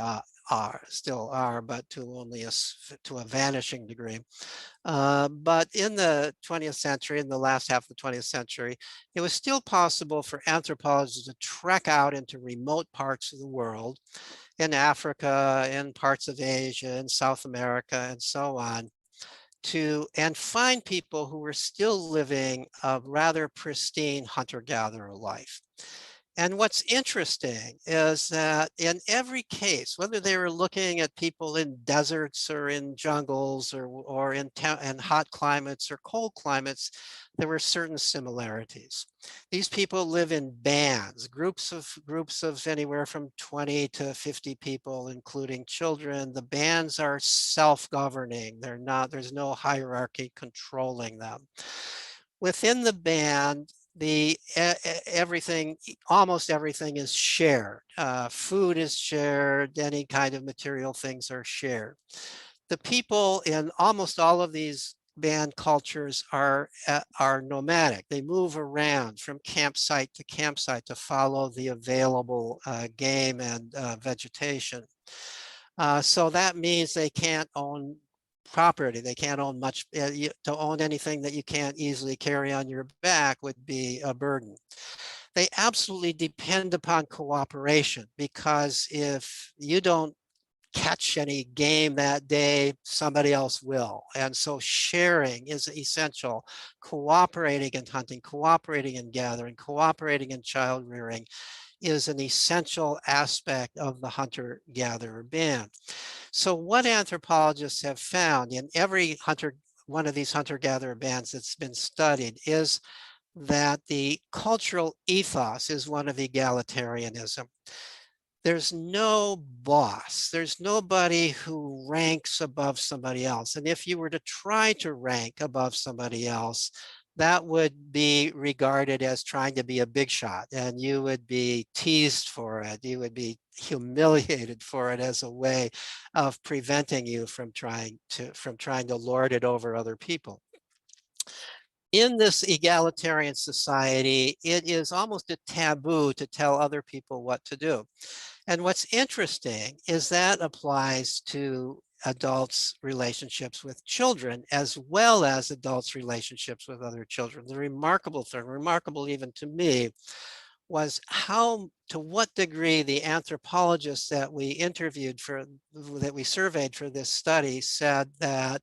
still are, but to only to a vanishing degree. But in the 20th century, in the last half of the 20th century, it was still possible for anthropologists to trek out into remote parts of the world, in Africa, in parts of Asia, in South America, and so on, and find people who were still living a rather pristine hunter-gatherer life. And what's interesting is that in every case, whether they were looking at people in deserts or in jungles or in hot climates or cold climates, there were certain similarities. These people live in bands, groups of anywhere from 20 to 50 people, including children. The bands are self-governing. There's no hierarchy controlling them. Within the band, almost everything is shared. Food is shared, any kind of material things are shared. The people in almost all of these band cultures are nomadic. They move around from campsite to campsite to follow the available game and vegetation. So that means they can't own property. They can't own much. To own anything that you can't easily carry on your back would be a burden. They absolutely depend upon cooperation, because if you don't catch any game that day, somebody else will. And so sharing is essential. Cooperating in hunting, cooperating in gathering, cooperating in child rearing is an essential aspect of the hunter-gatherer band. So what anthropologists have found in every one of these hunter-gatherer bands that's been studied is that the cultural ethos is one of egalitarianism. There's no boss. There's nobody who ranks above somebody else. And if you were to try to rank above somebody else, that would be regarded as trying to be a big shot, and you would be teased for it. You would be humiliated for it as a way of preventing you from trying to lord it over other people. In this egalitarian society, it is almost a taboo to tell other people what to do. And what's interesting is that applies to adults' relationships with children, as well as adults' relationships with other children. The remarkable thing, remarkable even to me, was to what degree the anthropologists that we surveyed for this study said that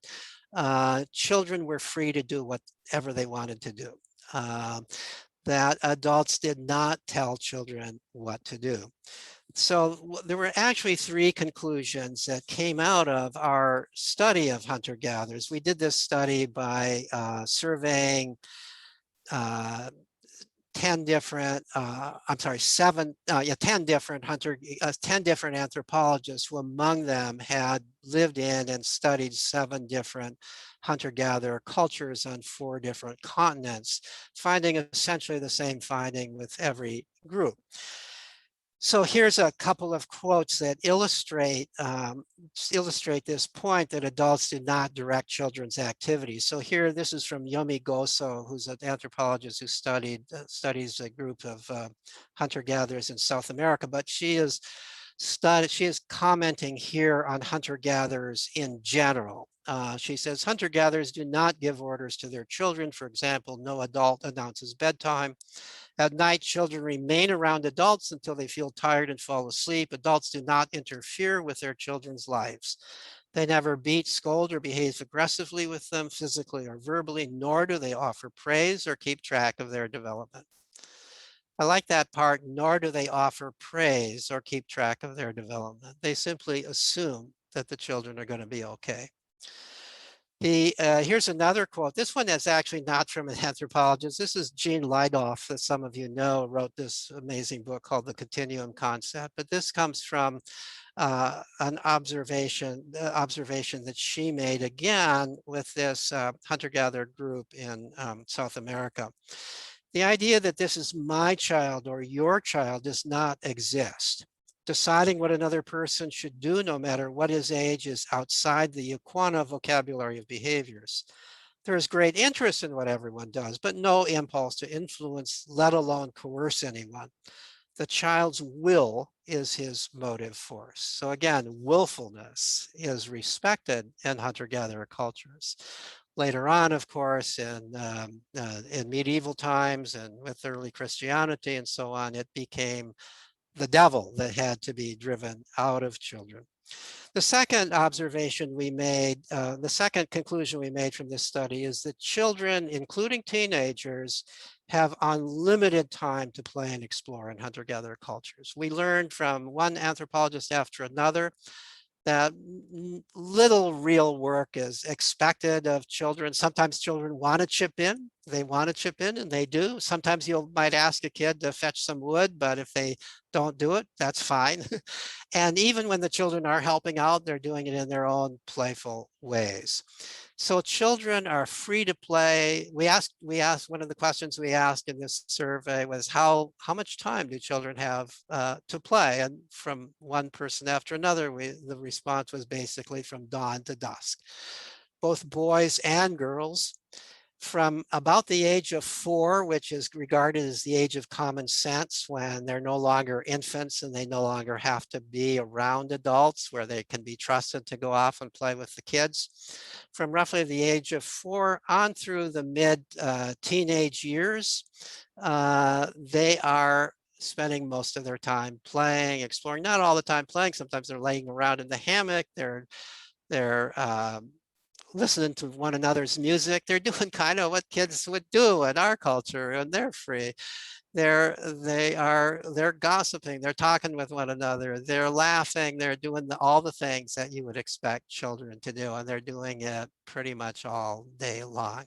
children were free to do whatever they wanted to do. That adults did not tell children what to do. So there were actually three conclusions that came out of our study of hunter-gatherers. We did this study by surveying 10 different, 10 different anthropologists, who among them had lived in and studied 7 different hunter-gatherer cultures on 4 different continents, finding essentially the same finding with every group. So here's a couple of quotes that illustrate this point that adults do not direct children's activities. So here, this is from Yomi Goso, who's an anthropologist who studies a group of hunter-gatherers in South America, but she is commenting here on hunter-gatherers in general. She says, hunter-gatherers do not give orders to their children. For example, no adult announces bedtime. At night, children remain around adults until they feel tired and fall asleep. Adults do not interfere with their children's lives. They never beat, scold, or behave aggressively with them, physically or verbally, nor do they offer praise or keep track of their development. I like that part, nor do they offer praise or keep track of their development. They simply assume that the children are going to be okay. Here's another quote. This one is actually not from an anthropologist. This is Jean Leidoff, that some of you know, wrote this amazing book called The Continuum Concept. But this comes from an observation that she made again with this hunter-gatherer group in South America. The idea that this is my child or your child does not exist. Deciding what another person should do, no matter what his age, is outside the Equana vocabulary of behaviors. There is great interest in what everyone does, but no impulse to influence, let alone coerce anyone. The child's will is his motive force. So again, willfulness is respected in hunter-gatherer cultures. Later on, of course, in medieval times and with early Christianity and so on, it became the devil that had to be driven out of children. The second observation we made, the second conclusion we made from this study is that children, including teenagers, have unlimited time to play and explore in hunter-gatherer cultures. We learned from one anthropologist after another that little real work is expected of children. Sometimes children want to chip in. They want to chip in, and they do. Sometimes you might ask a kid to fetch some wood, but if they don't do it, that's fine. And even when the children are helping out, they're doing it in their own playful ways. So children are free to play. We asked one of the questions we asked in this survey was how much time do children have to play? And from one person after another, the response was basically from dawn to dusk. Both boys and girls, from about the age of 4, which is regarded as the age of common sense, when they're no longer infants and they no longer have to be around adults, where they can be trusted to go off and play with the kids. From roughly the age of 4 on through the mid teenage years, they are spending most of their time playing, exploring, not all the time playing. Sometimes they're laying around in the hammock. They're listening to one another's music. They're doing kind of what kids would do in our culture, and they're free. They're gossiping, they're talking with one another, they're laughing, they're doing all the things that you would expect children to do, and they're doing it pretty much all day long.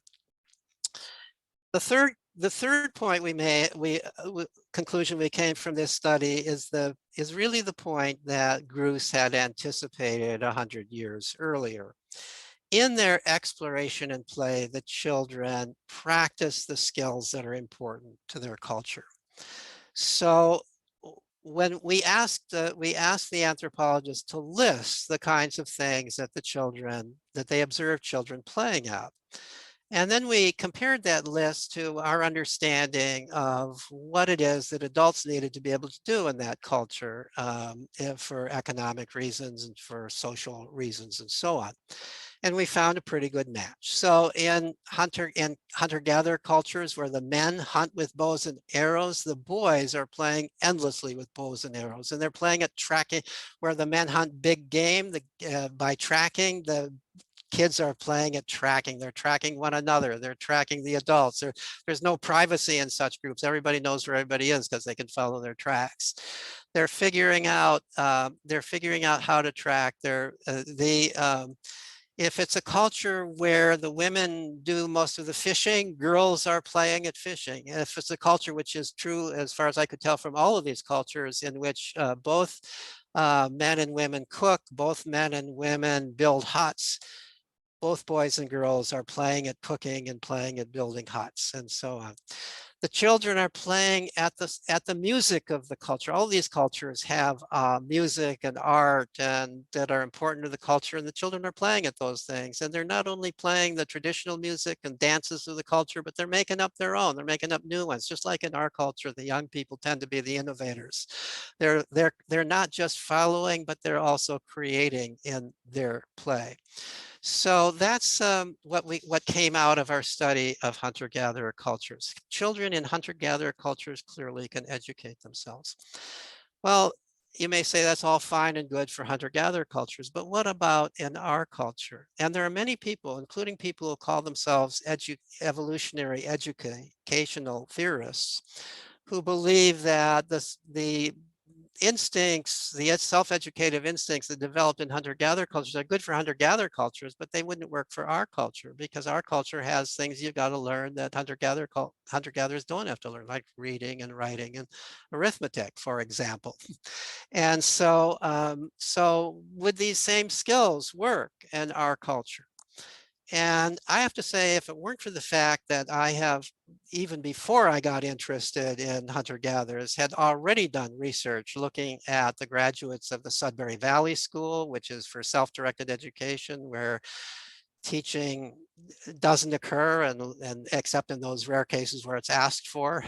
The third point we made, conclusion we came from this study is really the point that Gruss had anticipated 100 years earlier. In their exploration and play, the children practice the skills that are important to their culture. So when we asked the anthropologists to list the kinds of things that they observed children playing at. And then we compared that list to our understanding of what it is that adults needed to be able to do in that culture for economic reasons and for social reasons and so on. And we found a pretty good match. So in hunter-gatherer cultures where the men hunt with bows and arrows, the boys are playing endlessly with bows and arrows. And they're playing at tracking, where the men hunt big game by tracking. The kids are playing at tracking. They're tracking one another. They're tracking the adults. There's no privacy in such groups. Everybody knows where everybody is because they can follow their tracks. They're figuring out how to track. If it's a culture where the women do most of the fishing, girls are playing at fishing. And if it's a culture, which is true as far as I could tell from all of these cultures, in which both men and women cook, both men and women build huts, both boys and girls are playing at cooking and playing at building huts and so on. The children are playing at the music of the culture. All these cultures have music and art and that are important to the culture, and the children are playing at those things. And they're not only playing the traditional music and dances of the culture, but they're making up their own. They're making up new ones. Just like in our culture, the young people tend to be the innovators. They're not just following, but they're also creating in their play. So that's what came out of our study of hunter-gatherer cultures. Children in hunter-gatherer cultures clearly can educate themselves. Well, you may say that's all fine and good for hunter-gatherer cultures, but what about in our culture? And there are many people, including people who call themselves evolutionary educational theorists, who believe that the instincts, the self-educative instincts that developed in hunter-gatherer cultures are good for hunter-gatherer cultures, but they wouldn't work for our culture, because our culture has things you've got to learn that hunter-gatherers don't have to learn, like reading and writing and arithmetic, for example. And so, would these same skills work in our culture? And I have to say, if it weren't for the fact that I have, even before I got interested in hunter-gatherers, had already done research looking at the graduates of the Sudbury Valley School, which is for self-directed education, where teaching doesn't occur, and except in those rare cases where it's asked for,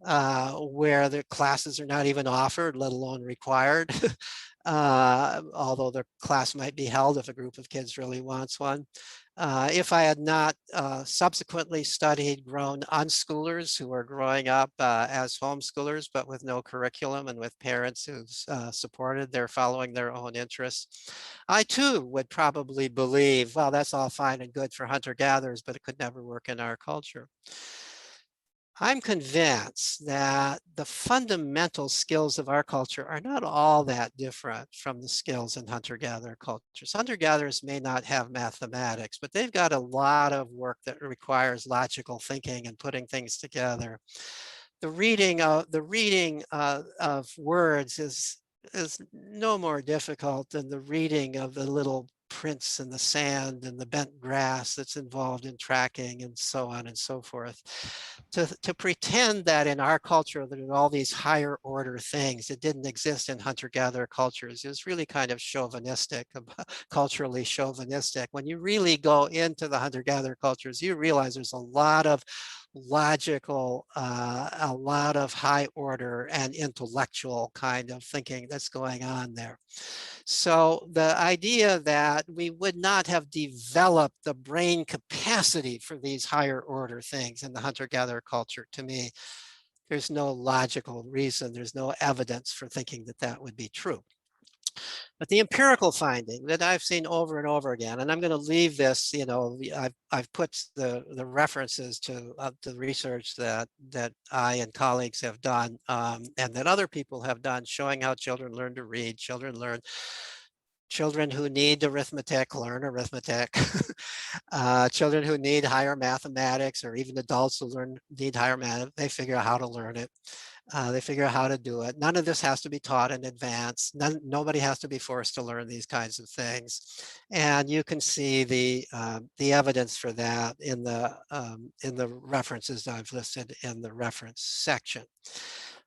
where the classes are not even offered, let alone required, although the class might be held if a group of kids really wants one. If I had not subsequently studied grown unschoolers who were growing up as homeschoolers, but with no curriculum and with parents who supported their following their own interests, I too would probably believe, well, that's all fine and good for hunter-gatherers, but it could never work in our culture. I'm convinced that the fundamental skills of our culture are not all that different from the skills in hunter-gatherer cultures. Hunter-gatherers may not have mathematics, but they've got a lot of work that requires logical thinking and putting things together. The reading of words is no more difficult than the reading of the little prints in the sand and the bent grass that's involved in tracking and so on and so forth. To pretend that in our culture that in all these higher order things that didn't exist in hunter-gatherer cultures is really kind of chauvinistic, culturally chauvinistic. When you really go into the hunter-gatherer cultures, you realize there's a lot of logical, a lot of high order and intellectual kind of thinking that's going on there. So the idea that we would not have developed the brain capacity for these higher order things in the hunter-gatherer culture, to me, there's no logical reason, there's no evidence for thinking that that would be true. But the empirical finding that I've seen over and over again, and I'm going to leave this, I've put the references to the research that I and colleagues have done and that other people have done, showing how children learn to read, children who need arithmetic learn arithmetic. Children who need higher mathematics, or even adults who need higher math, they figure out how to learn it. They figure out how to do it. None of this has to be taught in advance. Nobody has to be forced to learn these kinds of things. And you can see the evidence for that in the references I've listed in the reference section.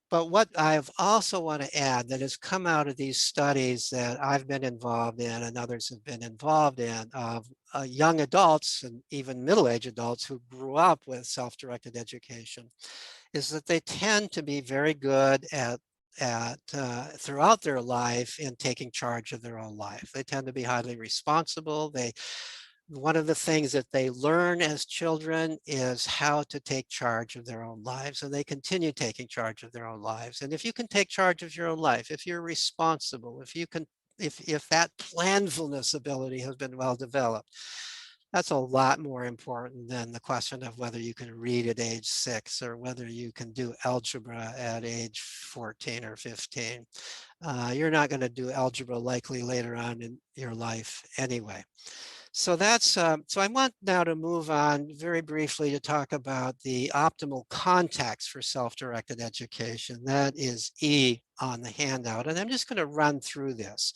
But what I've also want to add that has come out of these studies that I've been involved in and others have been involved in of young adults and even middle-aged adults who grew up with self-directed education is that they tend to be very good at throughout their life in taking charge of their own life. They tend to be highly responsible. One of the things that they learn as children is how to take charge of their own lives, and they continue taking charge of their own lives. And if you can take charge of your own life, if you're responsible, if that planfulness ability has been well developed, that's a lot more important than the question of whether you can read at age 6 or whether you can do algebra at age 14 or 15. You're not going to do algebra likely later on in your life anyway. So that's so I want now to move on very briefly to talk about the optimal context for self-directed education. That is E on the handout, and I'm just going to run through this.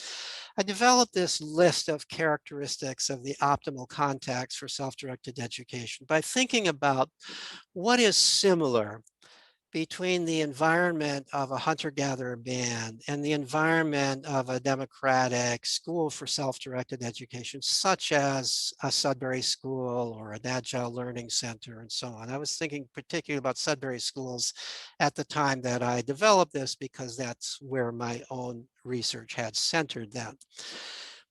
I developed this list of characteristics of the optimal context for self-directed education by thinking about what is similar between the environment of a hunter-gatherer band and the environment of a democratic school for self-directed education, such as a Sudbury School or an Agile Learning Center and so on. I was thinking particularly about Sudbury schools at the time that I developed this because that's where my own research had centered then.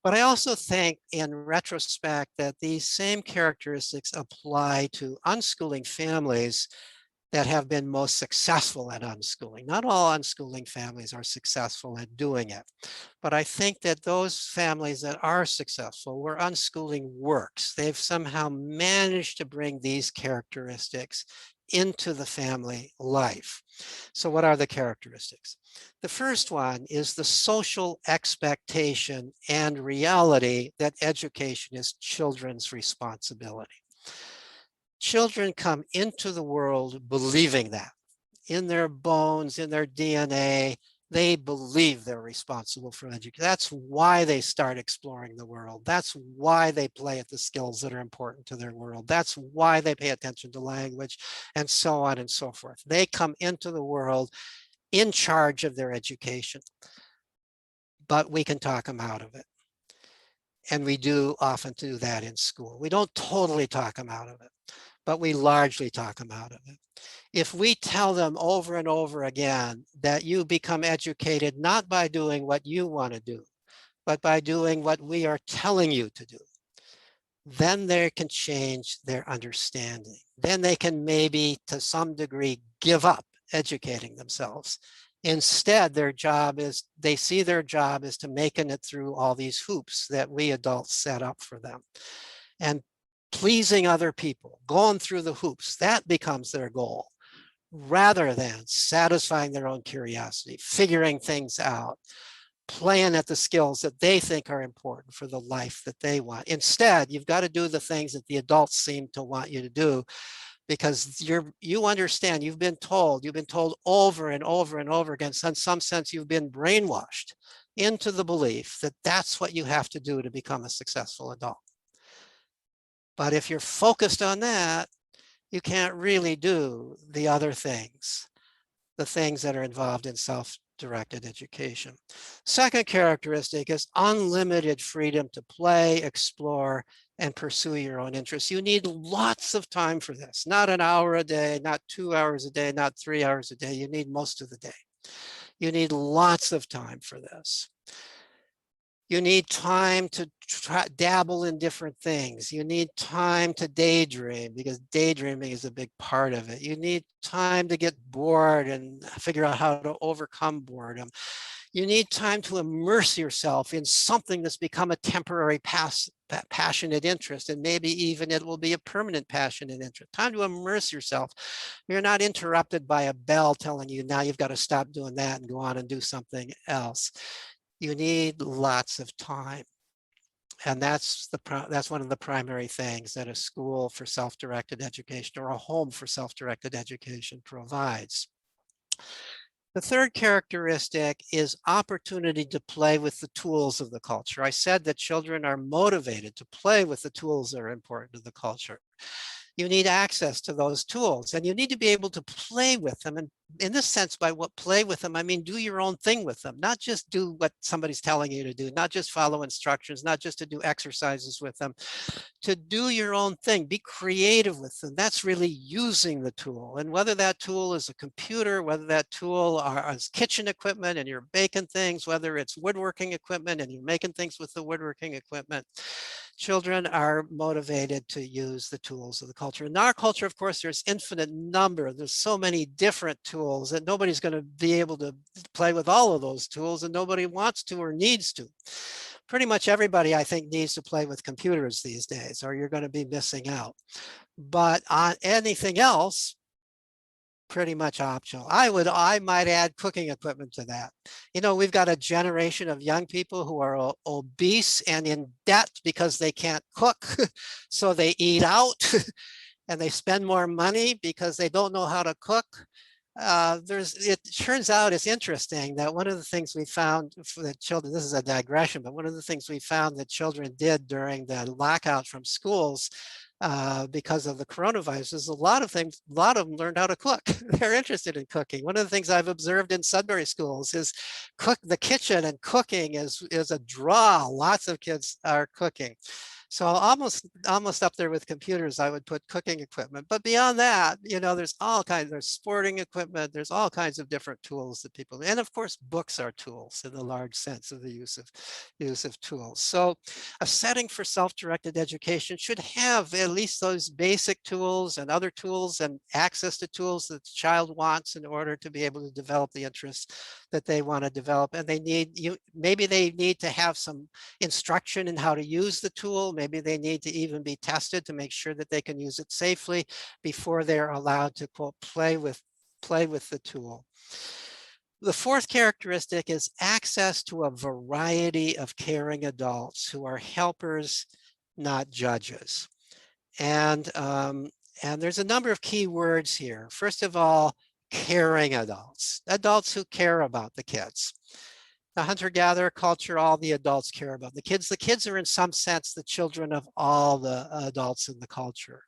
But I also think in retrospect that these same characteristics apply to unschooling families that have been most successful at unschooling. Not all unschooling families are successful at doing it, but I think that those families that are successful where unschooling works, they've somehow managed to bring these characteristics into the family life. So what are the characteristics? The first one is the social expectation and reality that education is children's responsibility. Children come into the world believing that. In their bones, in their DNA, they believe they're responsible for education. That's why they start exploring the world. That's why they play at the skills that are important to their world. That's why they pay attention to language and so on and so forth. They come into the world in charge of their education, but we can talk them out of it. And we do often do that in school. We don't totally talk them out of it, but we largely talk them out of it. If we tell them over and over again that you become educated not by doing what you want to do, but by doing what we are telling you to do, then they can change their understanding. Then they can maybe to some degree give up educating themselves. Instead, their job is, they see their job is to making it through all these hoops that we adults set up for them. And pleasing other people, going through the hoops, that becomes their goal, rather than satisfying their own curiosity, figuring things out, playing at the skills that they think are important for the life that they want. Instead, you've got to do the things that the adults seem to want you to do, because you understand, you've been told over and over and over again, in some sense you've been brainwashed into the belief that that's what you have to do to become a successful adult. But if you're focused on that, you can't really do the other things, the things that are involved in self-directed education. Second characteristic is unlimited freedom to play, explore, and pursue your own interests. You need lots of time for this, not an hour a day, not 2 hours a day, not 3 hours a day. You need most of the day. You need lots of time for this. You need time to dabble in different things. You need time to daydream, because daydreaming is a big part of it. You need time to get bored and figure out how to overcome boredom. You need time to immerse yourself in something that's become a temporary passionate interest, and maybe even it will be a permanent passionate interest. Time to immerse yourself. You're not interrupted by a bell telling you now you've got to stop doing that and go on and do something else. You need lots of time. And that's one of the primary things that a school for self-directed education or a home for self-directed education provides. The third characteristic is opportunity to play with the tools of the culture. I said that children are motivated to play with the tools that are important to the culture. You need access to those tools, and you need to be able to play with them. And in this sense, by what play with them, I mean do your own thing with them, not just do what somebody's telling you to do, not just follow instructions, not just to do exercises with them, to do your own thing, be creative with them. That's really using the tool. And whether that tool is a computer, whether that tool is kitchen equipment and you're baking things, whether it's woodworking equipment and you're making things with the woodworking equipment, children are motivated to use the tools of the culture. In our culture, of course, there's infinite number. There's so many different tools that nobody's going to be able to play with all of those tools, and nobody wants to or needs to. Pretty much everybody, I think, needs to play with computers these days, or you're going to be missing out. But on anything else, pretty much optional. I might add cooking equipment to that. You know, we've got a generation of young people who are obese and in debt because they can't cook. So they eat out and they spend more money because they don't know how to cook. It turns out it's interesting that one of the things we found for the children, this is a digression, but one of the things we found that children did during the lockout from schools because of the coronavirus is a lot of them learned how to cook. They're interested in cooking. One of the things I've observed in Sudbury schools is the kitchen and cooking is a draw. Lots of kids are cooking. So almost up there with computers, I would put cooking equipment. But beyond that, you know, there's sporting equipment, there's all kinds of different tools that people, and of course, books are tools in the large sense of the use of tools. So a setting for self-directed education should have at least those basic tools and other tools and access to tools that the child wants in order to be able to develop the interests that they want to develop. And maybe they need to have some instruction in how to use the tool. Maybe they need to even be tested to make sure that they can use it safely before they're allowed to, quote, play with the tool. The fourth characteristic is access to a variety of caring adults who are helpers, not judges. And there's a number of key words here. First of all, caring adults who care about the kids. The hunter-gatherer culture, all the adults care about the kids. The kids are in some sense the children of all the adults in the culture.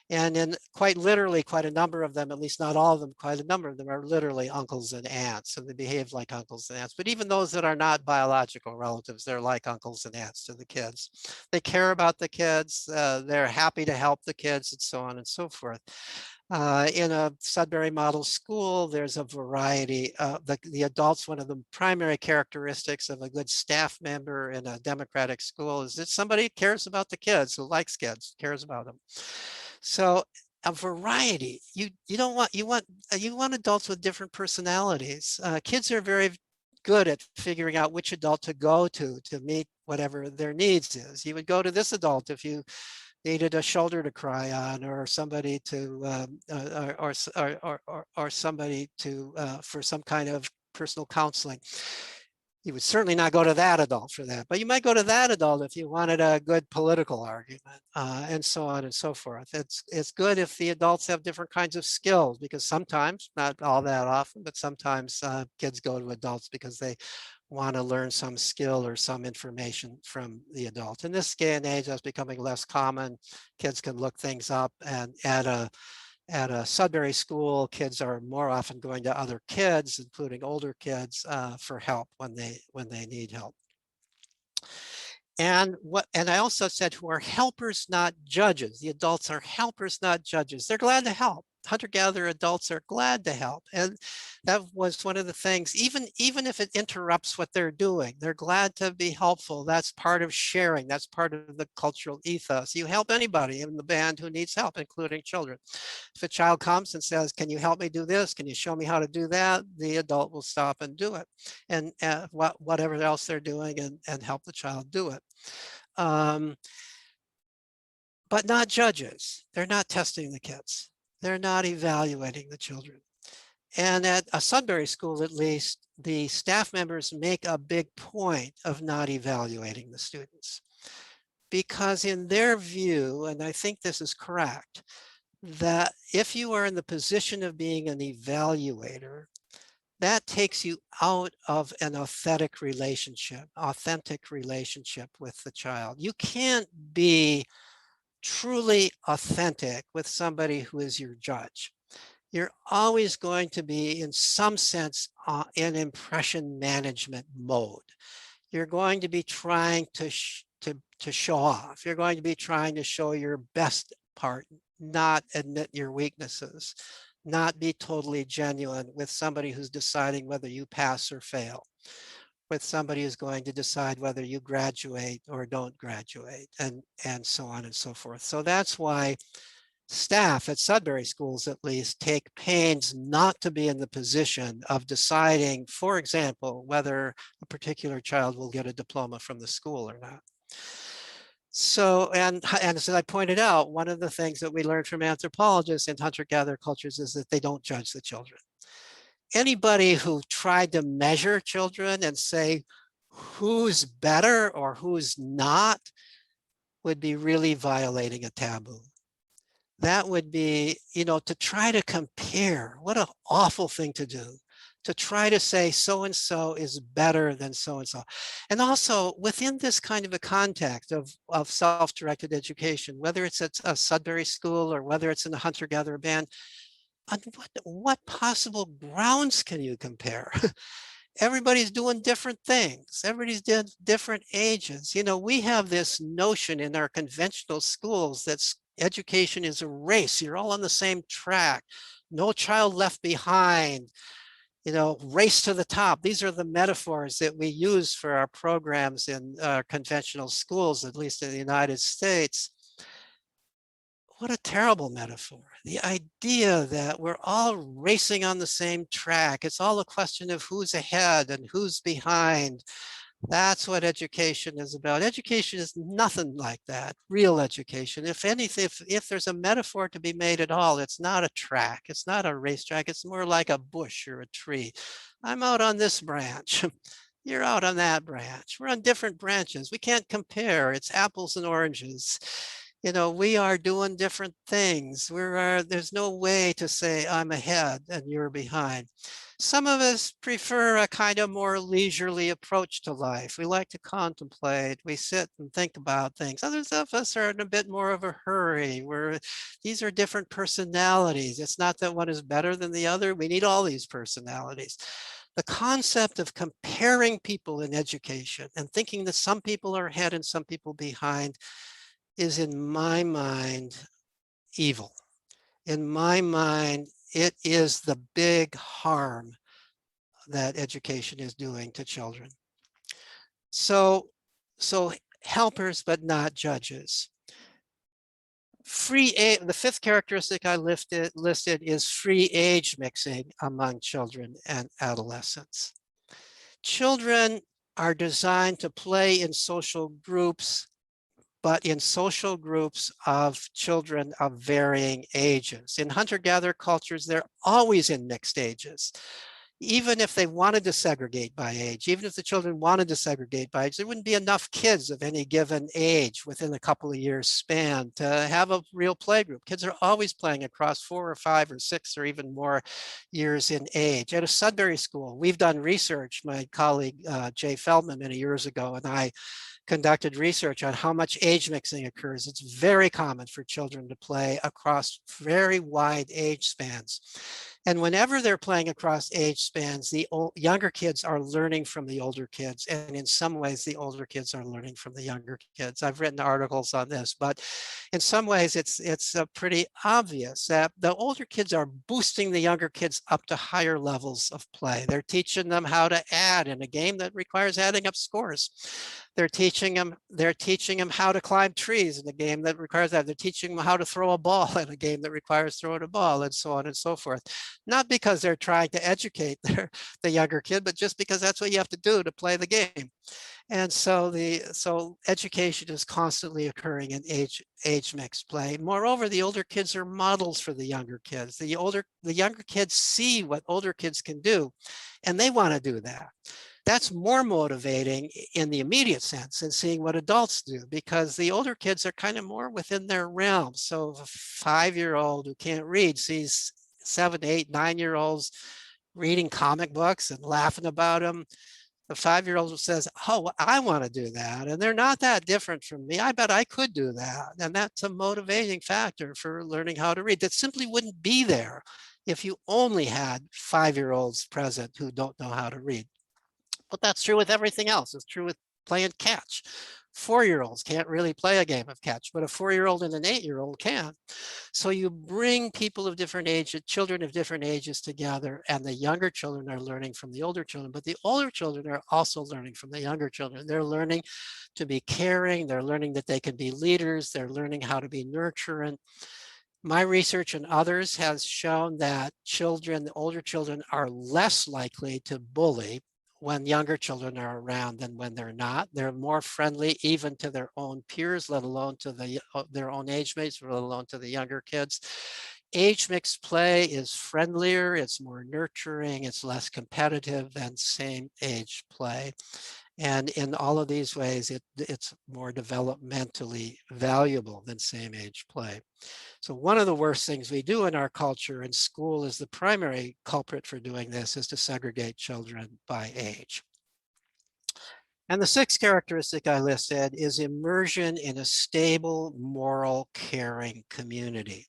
And in quite literally, quite a number of them, at least not all of them, quite a number of them are literally uncles and aunts, and they behave like uncles and aunts. But even those that are not biological relatives, they're like uncles and aunts to the kids. They care about the kids, they're happy to help the kids, and so on and so forth. In a Sudbury model school, there's a variety. The adults, one of the primary characteristics of a good staff member in a democratic school is that somebody cares about the kids, who likes kids, cares about them. So a variety. You don't want you want adults with different personalities. Kids are very good at figuring out which adult to go to meet whatever their needs is. You would go to this adult if you needed a shoulder to cry on, or somebody to or somebody to for some kind of personal counseling. You would certainly not go to that adult for that, but you might go to that adult if you wanted a good political argument, and so on and so forth. It's good if the adults have different kinds of skills, because sometimes, not all that often, but sometimes kids go to adults because they want to learn some skill or some information from the adult. In this day and age, that's becoming less common. Kids can look things up, and at a Sudbury school, kids are more often going to other kids, including older kids, for help when they need help. And I also said, who are helpers, not judges. The adults are helpers, not judges. They're glad to help. Hunter-gatherer adults are glad to help. And that was one of the things, even if it interrupts what they're doing, they're glad to be helpful. That's part of sharing. That's part of the cultural ethos. You help anybody in the band who needs help, including children. If a child comes and says, can you help me do this? Can you show me how to do that? The adult will stop and do it, and whatever else they're doing, and help the child do it. But not judges. They're not testing the kids. They're not evaluating the children. And at a Sudbury school, at least, the staff members make a big point of not evaluating the students. Because in their view, and I think this is correct, that if you are in the position of being an evaluator, that takes you out of an authentic relationship with the child. You can't be truly authentic with somebody who is your judge. You're always going to be, in some sense, in impression management mode. You're going to be trying to show off. You're going to be trying to show your best part, not admit your weaknesses, not be totally genuine with somebody who's deciding whether you pass or fail, with somebody who's going to decide whether you graduate or don't graduate, and so on and so forth. So that's why staff at Sudbury schools, at least, take pains not to be in the position of deciding, for example, whether a particular child will get a diploma from the school or not. So, and as I pointed out, one of the things that we learned from anthropologists in hunter-gatherer cultures is that they don't judge the children. Anybody who tried to measure children and say who's better or who's not would be really violating a taboo. That would be, to try to compare. What an awful thing to do, to try to say so-and-so is better than so-and-so. And also within this kind of a context of self-directed education, whether it's at a Sudbury school or whether it's in a hunter-gatherer band, on what possible grounds can you compare? Everybody's doing different things. Everybody's doing different ages. We have this notion in our conventional schools that education is a race. You're all on the same track. No child left behind. Race to the top. These are the metaphors that we use for our programs in conventional schools, at least in the United States. What a terrible metaphor. The idea that we're all racing on the same track. It's all a question of who's ahead and who's behind. That's what education is about. Education is nothing like that. Real education. If anything, if there's a metaphor to be made at all, it's not a track. It's not a racetrack. It's more like a bush or a tree. I'm out on this branch. You're out on that branch. We're on different branches. We can't compare. It's apples and oranges. We are doing different things. There's no way to say I'm ahead and you're behind. Some of us prefer a kind of more leisurely approach to life. We like to contemplate, we sit and think about things. Others of us are in a bit more of a hurry, where these are different personalities. It's not that one is better than the other. We need all these personalities. The concept of comparing people in education and thinking that some people are ahead and some people behind is, in my mind, evil. In my mind, it is the big harm that education is doing to children. So helpers, but not judges. The fifth characteristic I listed is free age mixing among children and adolescents. Children are designed to play in social groups, but in social groups of children of varying ages. In hunter-gatherer cultures, they're always in mixed ages. Even if they wanted to segregate by age, even if the children wanted to segregate by age, there wouldn't be enough kids of any given age within a couple of years span to have a real play group. Kids are always playing across 4 or 5 or 6 or even more years in age. At a Sudbury school, we've done research, my colleague Jay Feldman many years ago and I conducted research on how much age mixing occurs. It's very common for children to play across very wide age spans. And whenever they're playing across age spans, the younger kids are learning from the older kids. And in some ways, the older kids are learning from the younger kids. I've written articles on this, but in some ways, it's pretty obvious that the older kids are boosting the younger kids up to higher levels of play. They're teaching them how to add in a game that requires adding up scores. They're teaching them how to climb trees in a game that requires that. They're teaching them how to throw a ball in a game that requires throwing a ball, and so on and so forth. Not because they're trying to educate the younger kid, but just because that's what you have to do to play the game. And so education is constantly occurring in age mixed play. Moreover, the older kids are models for the younger kids. The younger kids see what older kids can do, and they want to do that. That's more motivating in the immediate sense than seeing what adults do, because the older kids are kind of more within their realm. So if a 5-year-old who can't read sees 7, 8, 9-year-olds reading comic books and laughing about them, the 5-year-old says, oh, I want to do that. And they're not that different from me. I bet I could do that. And that's a motivating factor for learning how to read that simply wouldn't be there if you only had 5-year-olds present who don't know how to read. But that's true with everything else. It's true with playing catch. 4-year-olds can't really play a game of catch, but a 4-year-old and an 8-year-old can. So you bring people of different ages, children of different ages together, and the younger children are learning from the older children, but the older children are also learning from the younger children. They're learning to be caring. They're learning that they can be leaders. They're learning how to be nurturing. My research and others has shown that the older children are less likely to bully when younger children are around than when they're not. They're more friendly even to their own peers, let alone to their own age mates, let alone to the younger kids. Age mixed play is friendlier, it's more nurturing, it's less competitive than same age play. And in all of these ways, it's more developmentally valuable than same age play. So one of the worst things we do in our culture, and school is the primary culprit for doing this, is to segregate children by age. And the sixth characteristic I listed is immersion in a stable, moral, caring community.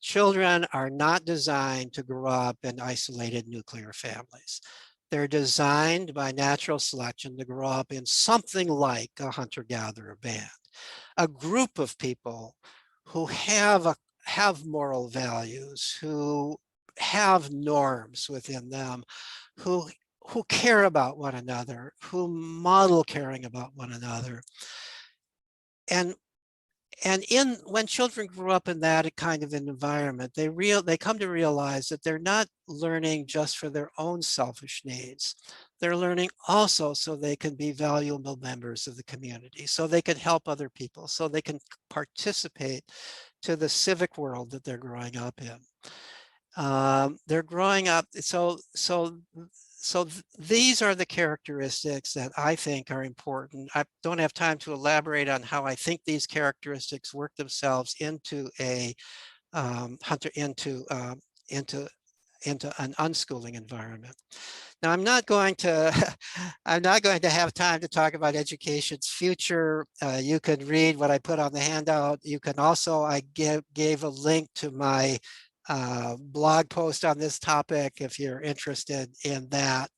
Children are not designed to grow up in isolated nuclear families. They're designed by natural selection to grow up in something like a hunter-gatherer band, a group of people who have moral values, who have norms within them, who care about one another, who model caring about one another. And when children grow up in that kind of an environment, they come to realize that they're not learning just for their own selfish needs. They're learning also so they can be valuable members of the community, so they can help other people, so they can participate to the civic world that they're growing up in. They're growing up, so so these are the characteristics that I think are important. I don't have time to elaborate on how I think these characteristics work themselves into a into an unschooling environment. Now, I'm not going to I'm not going to have time to talk about education's future. You can read what I put on the handout. You can also, I gave a link to my blog post on this topic if you're interested in that.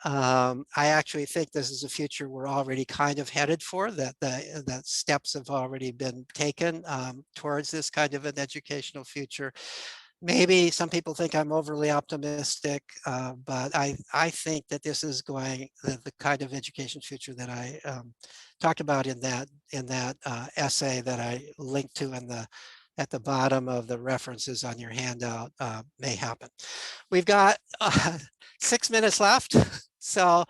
I actually think this is a future we're already kind of headed for, that the steps have already been taken towards this kind of an educational future. Maybe some people think I'm overly optimistic, but I think that this is going the kind of education future that I talked about in that essay that I linked to at the bottom of the references on your handout may happen. We've got 6 minutes left, so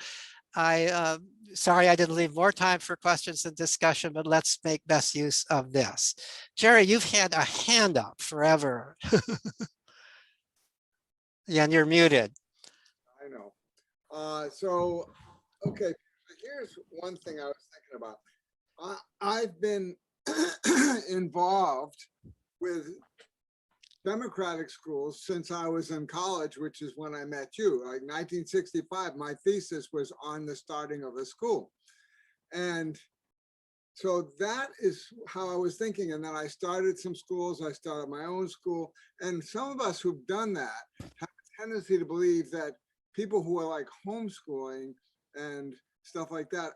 sorry I didn't leave more time for questions and discussion, but let's make best use of this. Jerry, you've had a hand up forever. Yeah, and you're muted. I know. Okay, here's one thing I was thinking about. I've been involved with democratic schools since I was in college, which is when I met you. Like 1965, my thesis was on the starting of a school. And so that is how I was thinking. And then I started some schools. I started my own school. And some of us who've done that have a tendency to believe that people who are like homeschooling and stuff like that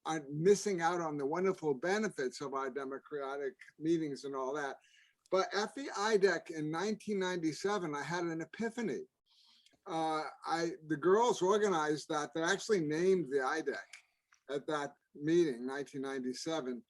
are missing out on the wonderful benefits of our democratic meetings and all that. But at the IDEC in 1997, I had an epiphany. The girls organized that. They actually named the IDEC at that meeting, 1997.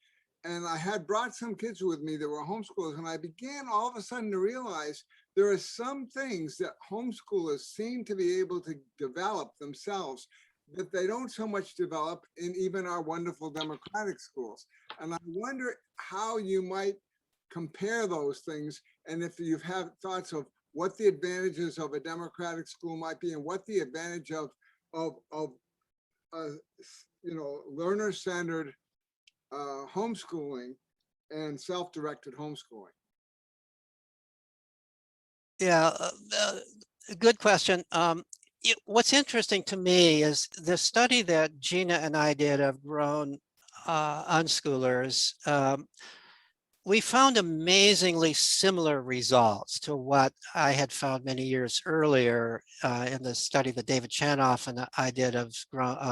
And I had brought some kids with me that were homeschoolers, and I began all of a sudden to realize there are some things that homeschoolers seem to be able to develop themselves that they don't so much develop in even our wonderful democratic schools. And I wonder how you might compare those things, and if you have thoughts of what the advantages of a democratic school might be, and what the advantage of learner-centered homeschooling and self-directed homeschooling. Yeah, good question. What's interesting to me is the study that Gina and I did of grown unschoolers. We found amazingly similar results to what I had found many years earlier in the study that David Chanoff and I did of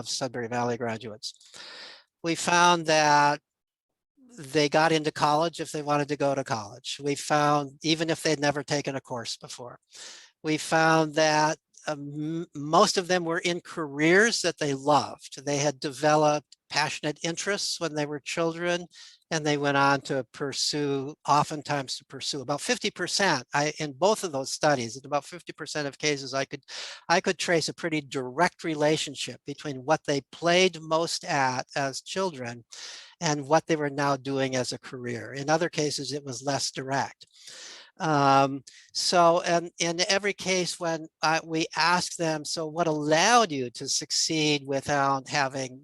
Sudbury Valley graduates. We found that they got into college if they wanted to go to college. We found, even if they'd never taken a course before, we found that most of them were in careers that they loved. They had developed passionate interests when they were children, and they went on to pursue, oftentimes to pursue about 50%. In both of those studies, in about 50% of cases, I could trace a pretty direct relationship between what they played most at as children and what they were now doing as a career. In other cases, it was less direct. So, and in every case when we asked them, so what allowed you to succeed without having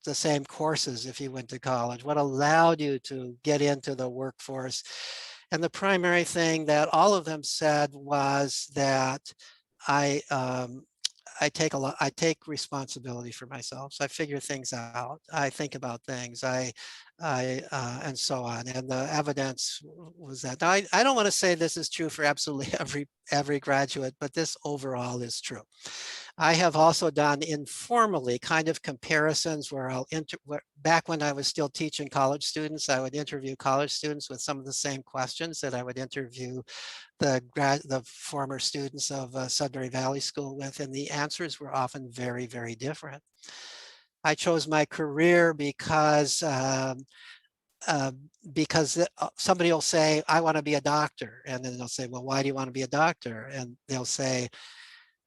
the same courses if you went to college? What allowed you to get into the workforce? And the primary thing that all of them said was that I take responsibility for myself. So I figure things out. I think about things. And so on. And the evidence was that. Now, I don't want to say this is true for absolutely every graduate, but this overall is true. I have also done informally kind of comparisons where back when I was still teaching college students, I would interview college students with some of the same questions that I would interview the former students of Sudbury Valley School with, and the answers were often very, very different. I chose my career because somebody will say, I want to be a doctor. And then they'll say, well, why do you want to be a doctor? And they'll say,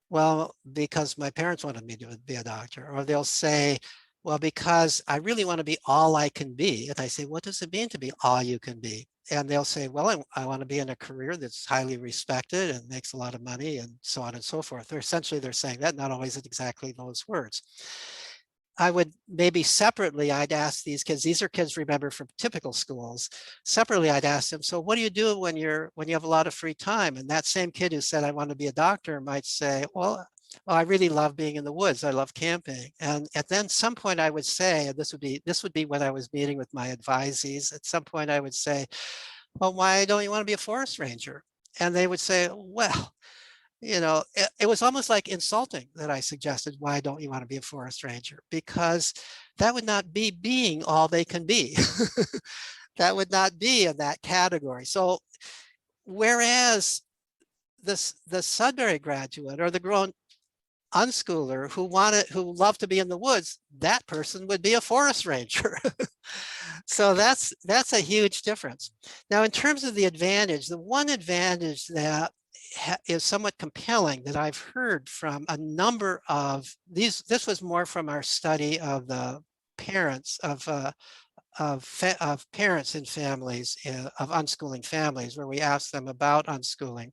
well, because my parents wanted me to be a doctor. Or they'll say, Well, because I really want to be all I can be. And I say, what does it mean to be all you can be? And they'll say, well, I want to be in a career that's highly respected and makes a lot of money and so on and so forth. They're saying that, not always exactly those words. I would maybe separately, I'd ask these kids, these are kids, remember, from typical schools. Separately, I'd ask them, so what do you do when you have a lot of free time? And that same kid who said, I want to be a doctor might say, well, I really love being in the woods. I love camping. And at then some point I would say, and this would be when I was meeting with my advisees, at some point I would say, well, why don't you want to be a forest ranger? And they would say, well, it was almost like insulting that I suggested, why don't you want to be a forest ranger? Because that would not be being all they can be. That would not be in that category. So whereas the Sudbury graduate or the grown unschooler who loved to be in the woods, that person would be a forest ranger. So that's a huge difference. Now, in terms of the advantage, the one advantage that is somewhat compelling that I've heard from a number of these, this was more from our study of the parents of parents in families, of unschooling families, where we asked them about unschooling.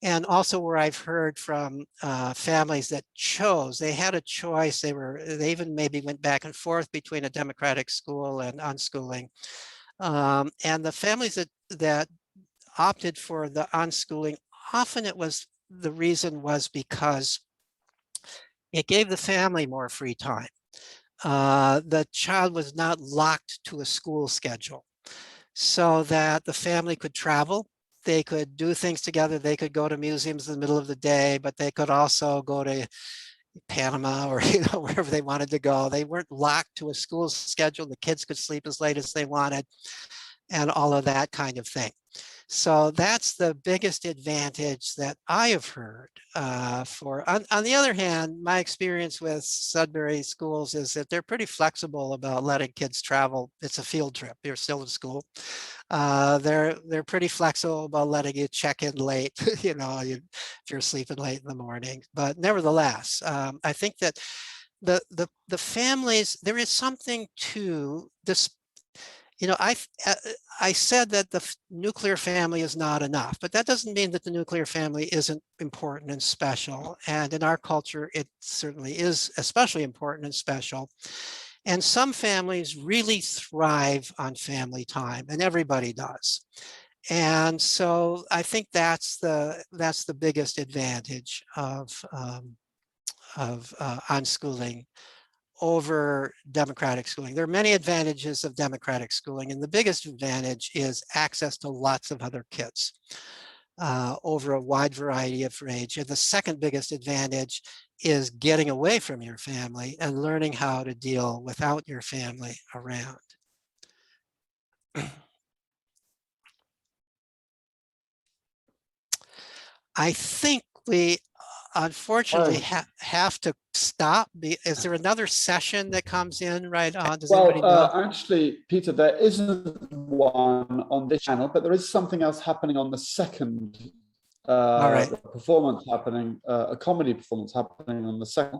And also where I've heard from families that chose, they had a choice. They even maybe went back and forth between a democratic school and unschooling. And the families that opted for the unschooling, often the reason was because it gave the family more free time. The child was not locked to a school schedule, so that the family could travel. They could do things together. They could go to museums in the middle of the day, but they could also go to Panama or wherever they wanted to go. They weren't locked to a school schedule. The kids could sleep as late as they wanted and all of that kind of thing. So that's the biggest advantage that I have heard. On the other hand, my experience with Sudbury schools is that they're pretty flexible about letting kids travel. It's a field trip. You're still in school. They're pretty flexible about letting you check in late, if you're sleeping late in the morning. But nevertheless, I think that the families, there is something to this. I said that the nuclear family is not enough, but that doesn't mean that the nuclear family isn't important and special. And in our culture, it certainly is especially important and special. And some families really thrive on family time, and everybody does. And so I think that's the biggest advantage of unschooling over democratic schooling. There are many advantages of democratic schooling, and the biggest advantage is access to lots of other kids over a wide variety of age. And the second biggest advantage is getting away from your family and learning how to deal without your family around. I think we unfortunately have to stop. Is there another session that comes in right on? Does anybody know? Actually, Peter, there isn't one on this channel, but there is something else happening on the second performance happening, a comedy performance happening on the second.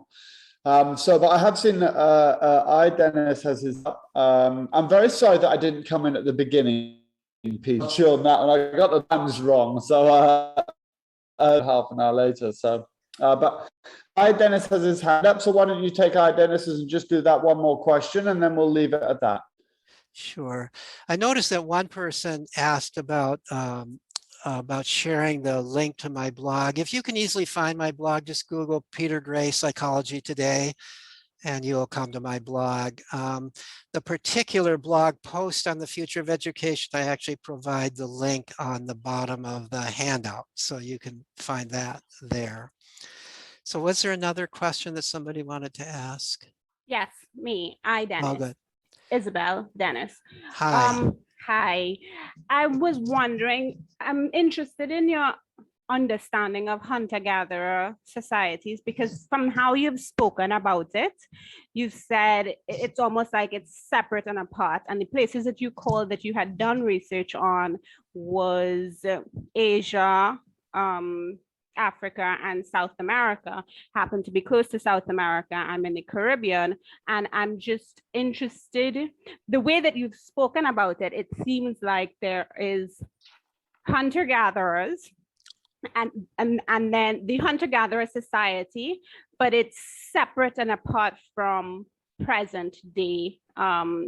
But I have seen that Dennis has his up. I'm very sorry that I didn't come in at the beginning, Peter, sure on that, and I got the times wrong. So half an hour later. So, but Dennis has his hand up. So why don't you take Dennis and just do that one more question, and then we'll leave it at that. Sure. I noticed that one person asked about sharing the link to my blog. If you can easily find my blog, just Google Peter Gray Psychology Today, and you'll come to my blog. The particular blog post on the future of education, I actually provide the link on the bottom of the handout, so you can find that there. So was there another question that somebody wanted to ask? Yes, me. Dennis. Oh, good. Isabel, Dennis. Hi. Hi. I was wondering, I'm interested in your understanding of hunter-gatherer societies, because from how you've spoken about it, you've said it's almost like it's separate and apart, and the places that you called that you had done research on was Asia, Africa and South America, happen to be close to South America. I'm in the Caribbean, and I'm just interested. The way that you've spoken about it, it seems like there is hunter-gatherers and then the hunter-gatherer society, but it's separate and apart from present day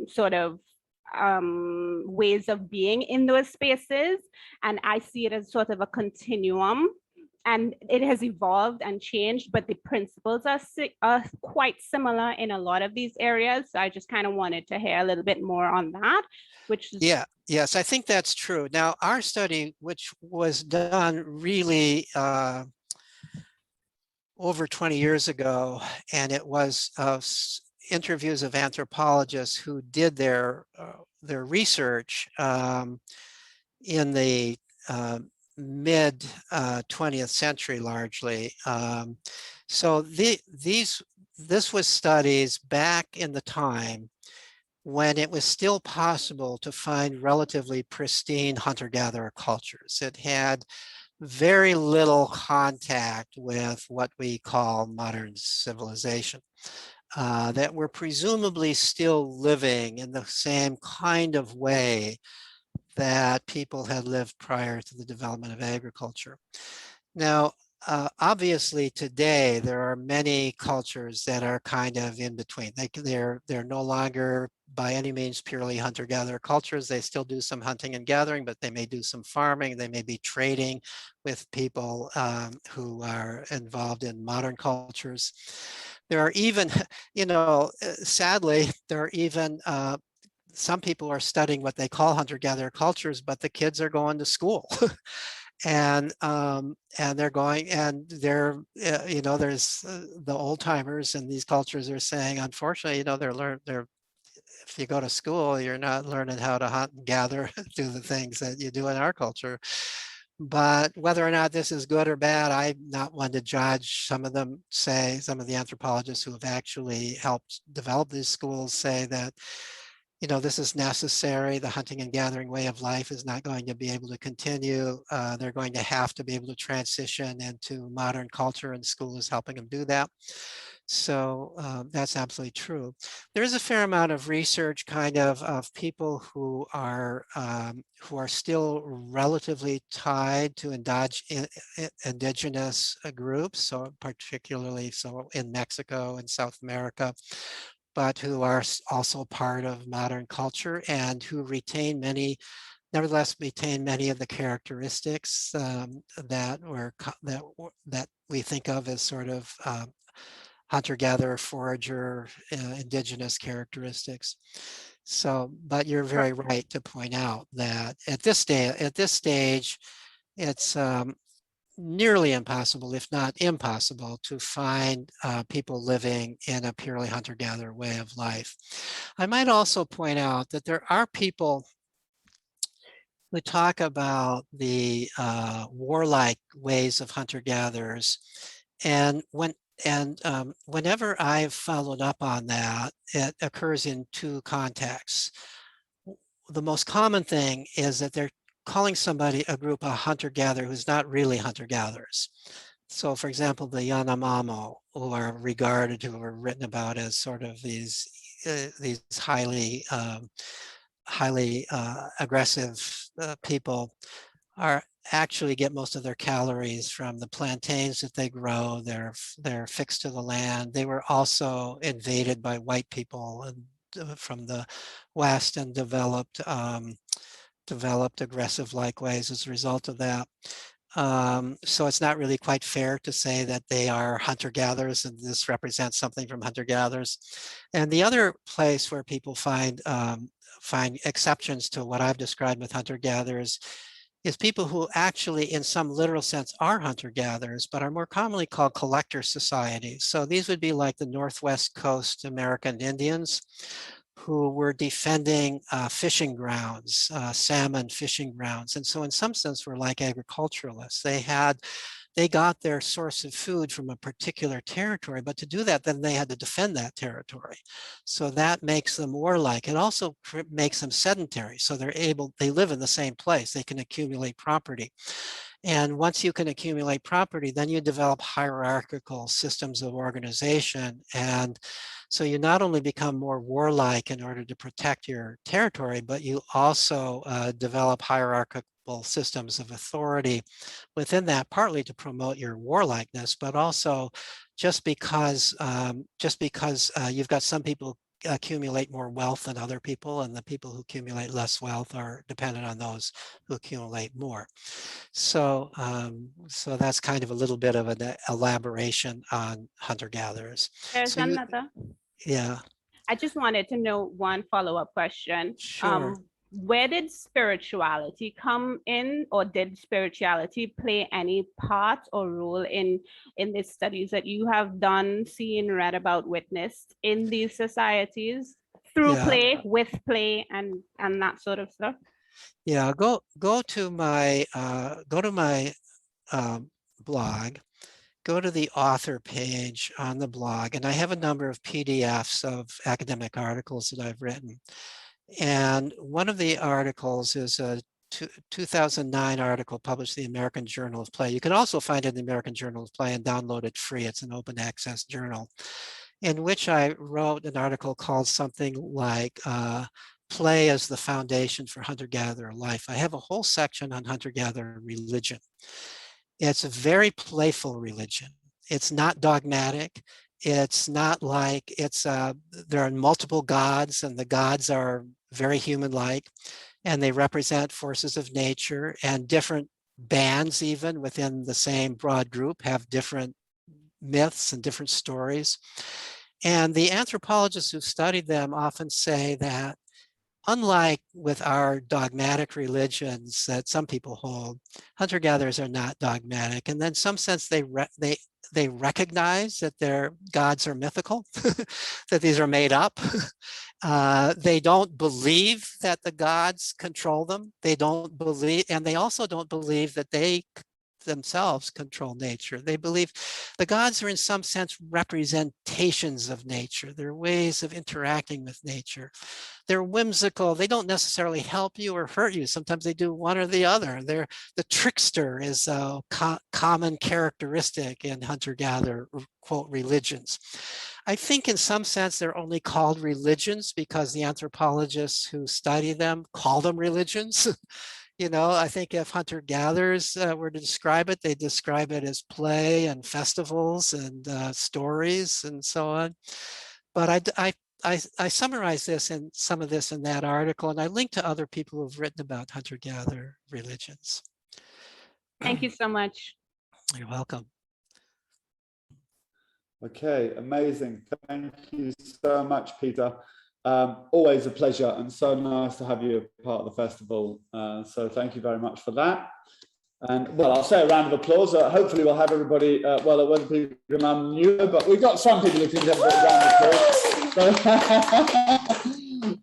sort of ways of being in those spaces. And I see it as sort of a continuum, and it has evolved and changed, but the principles are quite similar in a lot of these areas. So I just kind of wanted to hear a little bit more on that, which is Yes, I think that's true. Now, our study, which was done really over 20 years ago, and it was interviews of anthropologists who did their research in the mid 20th century, largely. So this was studies back in the time when it was still possible to find relatively pristine hunter-gatherer cultures. It had very little contact with what we call modern civilization, that were presumably still living in the same kind of way that people had lived prior to the development of agriculture. Now, obviously today there are many cultures that are kind of in between. They're no longer by any means purely hunter-gatherer cultures. They still do some hunting and gathering, but they may do some farming. They may be trading with people who are involved in modern cultures. There are even, sadly, there are even some people are studying what they call hunter-gatherer cultures, but the kids are going to school. And they're going, and they're there's the old timers in these cultures are saying, unfortunately, they're if you go to school, you're not learning how to hunt and gather, do the things that you do in our culture. But whether or not this is good or bad, I'm not one to judge. Some of them say, some of the anthropologists who have actually helped develop these schools say that this is necessary. The hunting and gathering way of life is not going to be able to continue. They're going to have to be able to transition into modern culture, and school is helping them do that. So that's absolutely true. There is a fair amount of research of people who are still relatively tied to indigenous groups, so particularly so in Mexico and South America, but who are also part of modern culture and who nevertheless retain many of the characteristics that we think of as sort of hunter-gatherer, forager, indigenous characteristics. So, but you're very right to point out that at this stage, it's nearly impossible, if not impossible, to find people living in a purely hunter-gatherer way of life. I might also point out that there are people who talk about the warlike ways of hunter-gatherers, and whenever I've followed up on that, it occurs in two contexts. The most common thing is that they're calling somebody a group of hunter-gatherer who's not really hunter-gatherers. So for example, the Yanomamo, who are written about as sort of these highly aggressive people, actually get most of their calories from the plantains that they grow. They're fixed to the land. They were also invaded by white people from the West and developed aggressive like ways as a result of that. So it's not really quite fair to say that they are hunter-gatherers and this represents something from hunter-gatherers. And the other place where people find exceptions to what I've described with hunter-gatherers is people who actually in some literal sense are hunter-gatherers, but are more commonly called collector societies. So these would be like the Northwest Coast American Indians, who were defending fishing grounds, salmon fishing grounds. And so in some sense, were like agriculturalists. They had they got their source of food from a particular territory, but to do that, then they had to defend that territory. So that makes them warlike. It also makes them sedentary. So they live in the same place. They can accumulate property. And once you can accumulate property, then you develop hierarchical systems of organization. And so you not only become more warlike in order to protect your territory, but you also develop hierarchical systems of authority within that, partly to promote your warlikeness, but also just because you've got some people accumulate more wealth than other people, and the people who accumulate less wealth are dependent on those who accumulate more. So, so that's kind of a little bit of an elaboration on hunter-gatherers. There's So another. yeah. I just wanted to know one follow-up question. Sure. Where did spirituality come in, or did spirituality play any part or role in the studies that you have done, seen, read about, witnessed in these societies through play, with play, and that sort of stuff? Yeah, go to my blog, go to the author page on the blog, and I have a number of PDFs of academic articles that I've written. And one of the articles is a 2009 article published in the American Journal of Play. You can also find it in the American Journal of Play and download it free. It's an open access journal, in which I wrote an article called something like Play as the Foundation for Hunter-Gatherer Life. I have a whole section on hunter-gatherer religion. It's a very playful religion. It's not dogmatic. It's not like there are multiple gods, and the gods are very human-like, and they represent forces of nature, and different bands, even within the same broad group, have different myths and different stories. And the anthropologists who studied them often say that, unlike with our dogmatic religions that some people hold, hunter-gatherers are not dogmatic. And then in some sense, they recognize that their gods are mythical, that these are made up. They don't believe that the gods control them. They don't believe, and they also don't believe that they themselves control nature. They believe the gods are in some sense representations of nature. They're ways of interacting with nature. They're whimsical. They don't necessarily help you or hurt you. Sometimes they do one or the other. The trickster is a common characteristic in hunter-gatherer, quote, religions. I think in some sense they're only called religions because the anthropologists who study them call them religions. You know, I think if hunter-gatherers were to describe it, they describe it as play and festivals and stories and so on. But I summarize this in some of this in that article, and I link to other people who've written about hunter-gatherer religions. Thank you so much. You're welcome. Okay, amazing. Thank you so much, Peter. Always a pleasure, and so nice to have you part of the festival. So thank you very much for that. And well, I'll say a round of applause. Hopefully we'll have everybody, well, it wasn't people who I'm new, but we've got some people who can have a round of applause.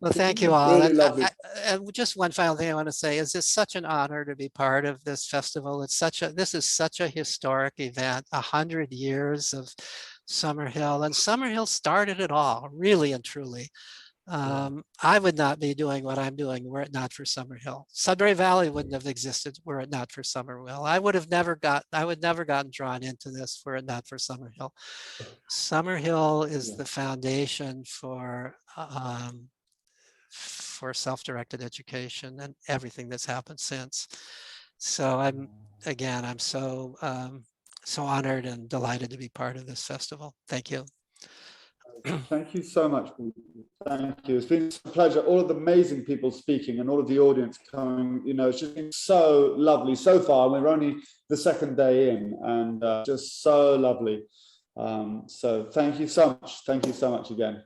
Well, thank you all. Really lovely. And just one final thing I want to say is it's such an honor to be part of this festival. This is such a historic event, 100 years of Summerhill, and Summerhill started it all, really and truly. I would not be doing what I'm doing were it not for Summerhill. Sudbury Valley wouldn't have existed were it not for Summerhill. I would never gotten drawn into this were it not for Summerhill. Summerhill is the foundation for self-directed education and everything that's happened since. So I'm so honored and delighted to be part of this festival. Thank you. Thank you so much. Thank you. It's been a pleasure. All of the amazing people speaking and all of the audience coming, you know, it's just been so lovely so far. We're only the second day in, and just so lovely. So thank you so much. Thank you so much again.